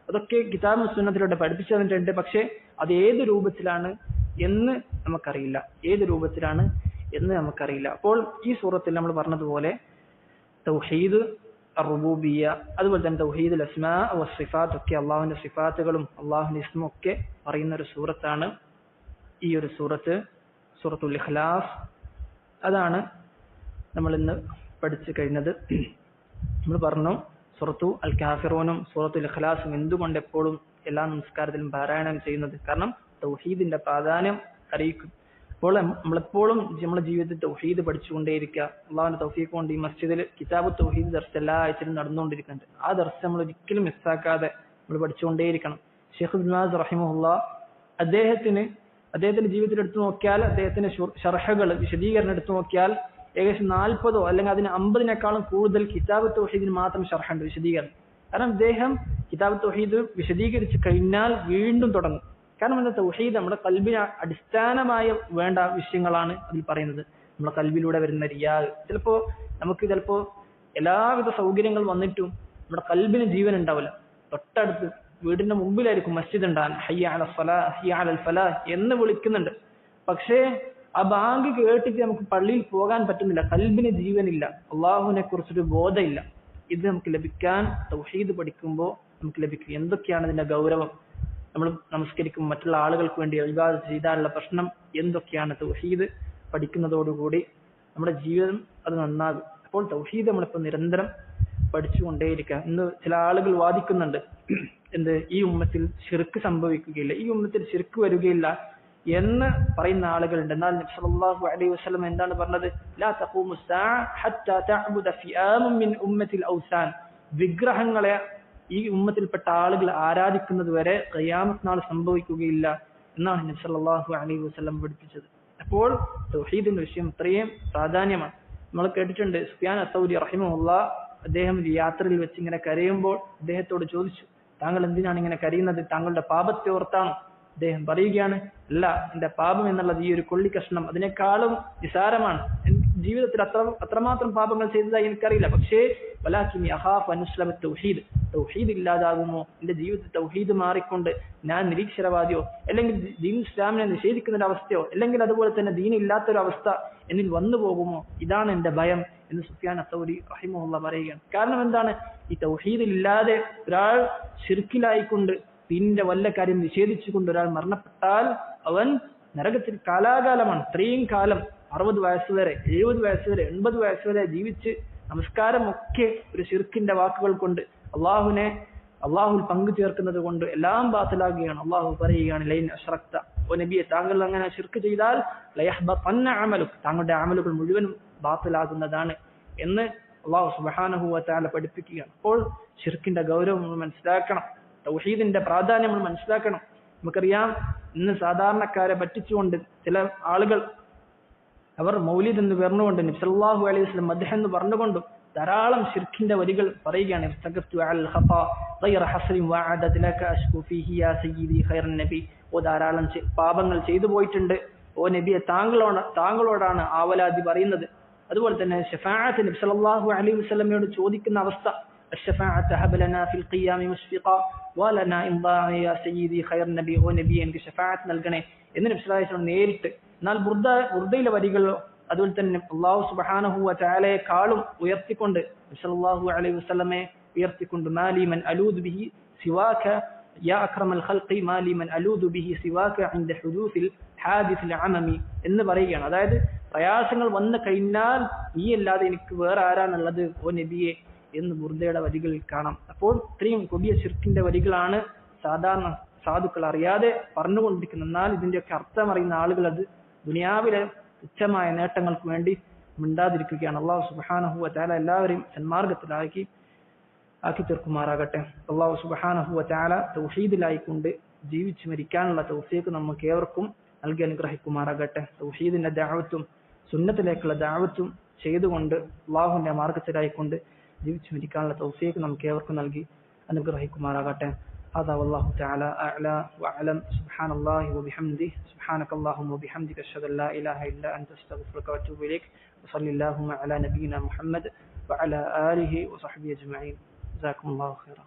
അതൊക്കെ കിതാബും സുന്നത്തിലൂടെ പഠിപ്പിച്ചു തന്നിട്ടുണ്ട്. പക്ഷെ അത് ഏത് രൂപത്തിലാണ് എന്ന് നമുക്കറിയില്ല, ഏത് രൂപത്തിലാണ് എന്ന് നമുക്കറിയില്ല. അപ്പോൾ ഈ സൂറത്തിൽ നമ്മൾ പറഞ്ഞതുപോലെ തൗഹീദ് അർ-റുബൂബിയ്യ, അതുപോലെ തന്നെ തൗഹീദുൽ അസ്മാ വസ്സിഫാത്ത് ഒക്കെ അള്ളാഹുവിന്റെ സിഫാത്തുകളും അള്ളാഹുവിന്റെ ഇസ്മും ഒക്കെ പറയുന്ന ഒരു സൂറത്താണ് ഈ ഒരു സൂറത്ത്, സൂറത്തുൽ ഇഖ്ലാസ്. അതാണ് നമ്മൾ ഇന്ന് പഠിച്ചു കഴിഞ്ഞത്. നമ്മൾ പറഞ്ഞു സൂറത്തു അൽ കാഫിറൂനും സൂറത്തുൽ ഇഖ്ലാസും എന്തുകൊണ്ട് എപ്പോഴും എല്ലാ നമസ്കാരത്തിലും പാരായണം ചെയ്യുന്നത്? കാരണം തൗഹീദിന്റെ പ്രാധാന്യം അറിയിക്കും. അപ്പോൾ നമ്മളെപ്പോഴും നമ്മുടെ ജീവിതത്തിൽ തൗഹീദ് പഠിച്ചുകൊണ്ടേയിരിക്കുക. അള്ളാഹുവിന്റെ തൗഫീഖ് കൊണ്ട് ഈ മസ്ജിദിൽ കിതാബ് തൗഹീദ് ദർസ് എല്ലാ ആഴ്ചയിലും നടന്നുകൊണ്ടിരിക്കുന്നുണ്ട്. ആ ദർസ് നമ്മൾ ഒരിക്കലും മിസ്സാക്കാതെ നമ്മൾ പഠിച്ചുകൊണ്ടേയിരിക്കണം. ഷെയ്ഖ് ഇബ്നു ബാസ് റഹിമഹുല്ലാഹ് അദ്ദേഹത്തിന്റെ ജീവിതത്തിൽ എടുത്തു നോക്കിയാൽ അദ്ദേഹത്തിന്റെ ശർഹകൾ വിശദീകരണം എടുത്തു നോക്കിയാൽ ഏകദേശം 40 അല്ലെങ്കിൽ അതിന് 50-നേക്കാളും കൂടുതൽ കിതാബ് തൗഹീദിന് മാത്രം ശർഹുണ്ട്, വിശദീകരണം. കാരണം അദ്ദേഹം കിതാബ് തൗഹീദ് വിശദീകരിച്ച് കഴിഞ്ഞാൽ വീണ്ടും തുടങ്ങും. കാരണം എന്താ, തൗഹീദ് നമ്മുടെ ഖൽബിന് അടിസ്ഥാനമായ വേണ്ട വിഷയങ്ങളാണ് അതിൽ പറയുന്നത്. നമ്മുടെ ഖൽബിലൂടെ വരുന്ന റിയാ, ചിലപ്പോ എല്ലാവിധ സൗകര്യങ്ങൾ വന്നിട്ടും നമ്മുടെ ഖൽബിന് ജീവൻ ഉണ്ടാവില്ല. തൊട്ടടുത്ത് വീടിന്റെ മുമ്പിലായിരിക്കും മസ്ജിദ് ഉണ്ടാകാൻ, ഹയ്യ അലൽ സ്വലാഹ് ഹയ്യ അലൽ ഫലാഹ് എന്ന് വിളിക്കുന്നുണ്ട്. പക്ഷേ ആ ബാങ്ക് കേട്ടിട്ട് നമുക്ക് പള്ളിയിൽ പോകാൻ പറ്റുന്നില്ല, ഖൽബിന് ജീവനില്ല, അള്ളാഹുവിനെ കുറിച്ചൊരു ബോധമില്ല. ഇത് നമുക്ക് ലഭിക്കാൻ തൗഹീദ് പഠിക്കുമ്പോൾ നമുക്ക് ലഭിക്കും. എന്തൊക്കെയാണ് ഇതിന്റെ ഗൗരവം, നമ്മൾ നമസ്കരിക്കും മറ്റുള്ള ആളുകൾക്ക് വേണ്ടി ഇബാദത്ത് ചെയ്താലുള്ള പ്രശ്നം എന്തൊക്കെയാണ്, തൗഹീദ് പഠിക്കുന്നതോടുകൂടി നമ്മുടെ ജീവിതം അത് നന്നാകും. അപ്പോൾ തൗഹീദ് നമ്മളിപ്പോൾ നിരന്തരം പഠിച്ചുകൊണ്ടേയിരിക്കുക. ഇന്ന് ചില ആളുകൾ വാദിക്കുന്നുണ്ട്, ഈ ഉമ്മത്തിൽ ശിർക്ക് സംഭവിക്കുകയില്ല, ഈ ഉമ്മത്തിൽ ശിർക്ക് വരികയില്ല എന്ന് പറയുന്ന ആളുകളുണ്ട്. എന്നാൽ നബി സല്ലല്ലാഹു അലൈഹി വസല്ലം എന്താണ് പറഞ്ഞത്? ലാ തഖൂമു സ്സാഅ ഹത്താ തഅബുദ ഫിആമുൻ മിൻ ഉമ്മത്തിൽ ഔസാൻ. വിഗ്രഹങ്ങളെ ഈ ഉമ്മത്തിൽപ്പെട്ട ആളുകൾ ആരാധിക്കുന്നത് വരെ ഖിയാമത്ത് നാൾ സംഭവിക്കുകയില്ല എന്നാണ് നബി സല്ലല്ലാഹു അലൈഹി വസല്ലം പഠിപ്പിച്ചത്. അപ്പോൾ തൗഹീദിന്റെ വിഷയം ഇത്രയും പ്രാധാന്യമാണ്. നമ്മൾ കേട്ടിട്ടുണ്ട്, സുഫ്യാൻ അത്തൗരി റഹിമഹുല്ലാഹ് അദ്ദേഹം യാത്രയിൽ വെച്ച് ഇങ്ങനെ കരയുമ്പോൾ അദ്ദേഹത്തോട് ചോദിച്ചു, താങ്കൾ എന്തിനാണ് ഇങ്ങനെ കരയുന്നത്, താങ്കളുടെ പാപത്തെ ഓർത്താണോ? അദ്ദേഹം പറയുകയാണ്, അല്ല, എന്റെ പാപം എന്നുള്ളത് ഈ ഒരു കൊള്ളി കഷ്ണം അതിനേക്കാളും നിസാരമാണ്. ജീവിതത്തിൽ അത്രമാത്രം പാപങ്ങൾ ചെയ്തതായി എനിക്കറിയില്ല. പക്ഷേ വലാകിനി അഖാഫ് അൻ യുസ്ലമ തൗഹീദ്, തൗഹീദ് ഇല്ലാതാകുമോ, എന്റെ ജീവിതത്തിൽ തൗഹീദ് മാറിക്കൊണ്ട് ഞാൻ നിരീശ്വരവാദിയോ അല്ലെങ്കിൽ ദീൻ ഇസ്ലാമിനെ നിഷേധിക്കുന്ന ഒരു അവസ്ഥയോ അല്ലെങ്കിൽ അതുപോലെ തന്നെ ദീൻ ഇല്ലാത്തൊരവസ്ഥ എന്നിൽ വന്നു പോകുമോ, ഇതാണ് എന്റെ ഭയം എന്ന് സുഫ്യാൻ അത്തൗരി റഹിമഹുല്ലാഹ് പറയുകയാണ്. കാരണം എന്താണ്, ഈ തൗഹീദ് ഇല്ലാതെ ഒരാൾ ശിർക്കിലായിക്കൊണ്ട് ദീനിന്റെ വല്ല കാര്യം നിഷേധിച്ചുകൊണ്ട് ഒരാൾ മരണപ്പെട്ടാൽ അവൻ നരകത്തിൽ കാലാകാലമാണ്. ഇത്രയും കാലം 60 വയസ്സ് വരെ 70 വയസ്സ് വരെ 80 വയസ്സ് വരെ ജീവിച്ച് നമസ്കാരമൊക്കെ ഒരു ശിർക്കിന്റെ വാക്കുകൾ കൊണ്ട് അള്ളാഹുൽ പങ്കു ചേർക്കുന്നത് കൊണ്ട് എല്ലാം ബാത്തിലാകുകയാണ്. അള്ളാഹു പറയുകയാണ്, ലൈൻ അശ്റക്ത, ഓ നബിയെ താങ്കൾ അങ്ങനെ ശിർക്ക് ചെയ്താൽ ലയഹ്ബതന്ന അമലുക്, താങ്കളുടെ അമലുകൾ മുഴുവനും ബാത്തിലാകുന്നതാണ് എന്ന് അള്ളാഹു സുബ്ഹാനഹു വ തആല പഠിപ്പിക്കുകയാണ്. അപ്പോൾ ശിർക്കിന്റെ ഗൗരവം നമ്മൾ മനസ്സിലാക്കണം, തൗഹീദിന്റെ പ്രാധാന്യം നമ്മൾ മനസ്സിലാക്കണം. നമുക്കറിയാം, ഇന്ന് സാധാരണക്കാരെ പറ്റിച്ചുകൊണ്ട് ചില ആളുകൾ അവർ മൗലിദ് എന്ന് പറഞ്ഞുകൊണ്ട് നബി സല്ലല്ലാഹു അലൈഹി വസല്ലം മദ്ഹ് എന്ന് പറഞ്ഞുകൊണ്ടും ധാരാളം ശിർക്കിന്റെ വരികൾ പറയുകയാണ്. ഓ ധാരാളം പാപങ്ങൾ ചെയ്തു പോയിട്ടുണ്ട്, ഓ നബിയെ താങ്കളോടാണ് ആവലാതി പറയുന്നത്. അതുപോലെ തന്നെ ശഫാഅത്ത് നബി സല്ലല്ലാഹു അലൈഹി വസല്ലമയോട് ചോദിക്കുന്ന അവസ്ഥ, الشفاعة هب لنا في القيام مشفقا ولنا إمضاء يا سيدي خير النبي, ഓ നബി എനിക്ക് ശഫാഅത്ത് നൽകണേ എന്ന് നബി സല്ലല്ലാഹു അലൈഹി വസല്ലം നേരിട്ട്. എന്നാൽ ബുർദയിലെ വരികളോ അതുപോലെ തന്നെ അല്ലാഹു സുബ്ഹാനഹു വ തആലയെക്കാളും ഉയർത്തിക്കൊണ്ട് നബി സല്ലല്ലാഹു അലൈഹി വസല്ലമയെ ഉയർത്തിക്കൊണ്ട് മാലി മൻ അലൂദു ബിഹി സിവാക യാ അക്രമൽ ഖൽഖി മാലി മൻ അലൂദു ബിഹി സിവാക ഇൻദ ഹുദൂസിൽ ഹാദിസിൽ അമമി എന്ന് പറയുകയാണ്. അതായത് പ്രയാസങ്ങൾ വന്നു കഴിഞ്ഞാൽ നീ അല്ലാതെ എനിക്ക് വേറെ ആരാണുള്ളത് ഓ നബിയെ എന്ന് ബുർദയുടെ വരികളിൽ കാണാം. അപ്പോൾ ഇത്രയും കൊടിയ ശിർക്കിന്റെ വരികളാണ് സാധാരണ സാധുക്കൾ അറിയാതെ പറഞ്ഞുകൊണ്ടിരിക്കുന്നത്. എന്നാൽ ഇതിന്റെയൊക്കെ അർത്ഥം അറിയുന്ന ആളുകൾ അത് ദുനിയാവിലെ തുച്ഛമായ നേട്ടങ്ങൾക്ക് വേണ്ടി മിണ്ടാതിരിക്കുകയാണ്. അല്ലാഹു സുബ്ഹാനഹു വ തആല എല്ലാവരെയും സന്മാർഗത്തിലാക്കി തീർക്കുമാറാകട്ടെ. അല്ലാഹു സുബ്ഹാനഹു വ തആല തൗഹീദിലായിക്കൊണ്ട് ജീവിച്ചു മരിക്കാനുള്ള തൗഫീഖ് നമുക്ക് ഏവർക്കും നൽകി അനുഗ്രഹിക്കുമാറാകട്ടെ. തൗഹീദിന്റെ ദഅവത്തും സുന്നത്തിലേക്കുള്ള ദഅവത്തും ചെയ്തുകൊണ്ട് അല്ലാഹുവിന്റെ മാർഗ്ഗത്തിലായിക്കൊണ്ട് ജീവിച്ചു മരിക്കാനുള്ള തൗഫീഖ് നമുക്ക് ഏവർക്കും നൽകി അനുഗ്രഹിക്കുമാറാകട്ടെ. هذا والله تعالى أعلى وأعلم. سبحان الله وبحمده سبحانك اللهم وبحمدك أشهد أن لا إله إلا أنت أستغفرك وأتوب إليك. وصلى اللهم على نبينا محمد وعلى آله وصحبه أجمعين. جزاكم الله خيرا.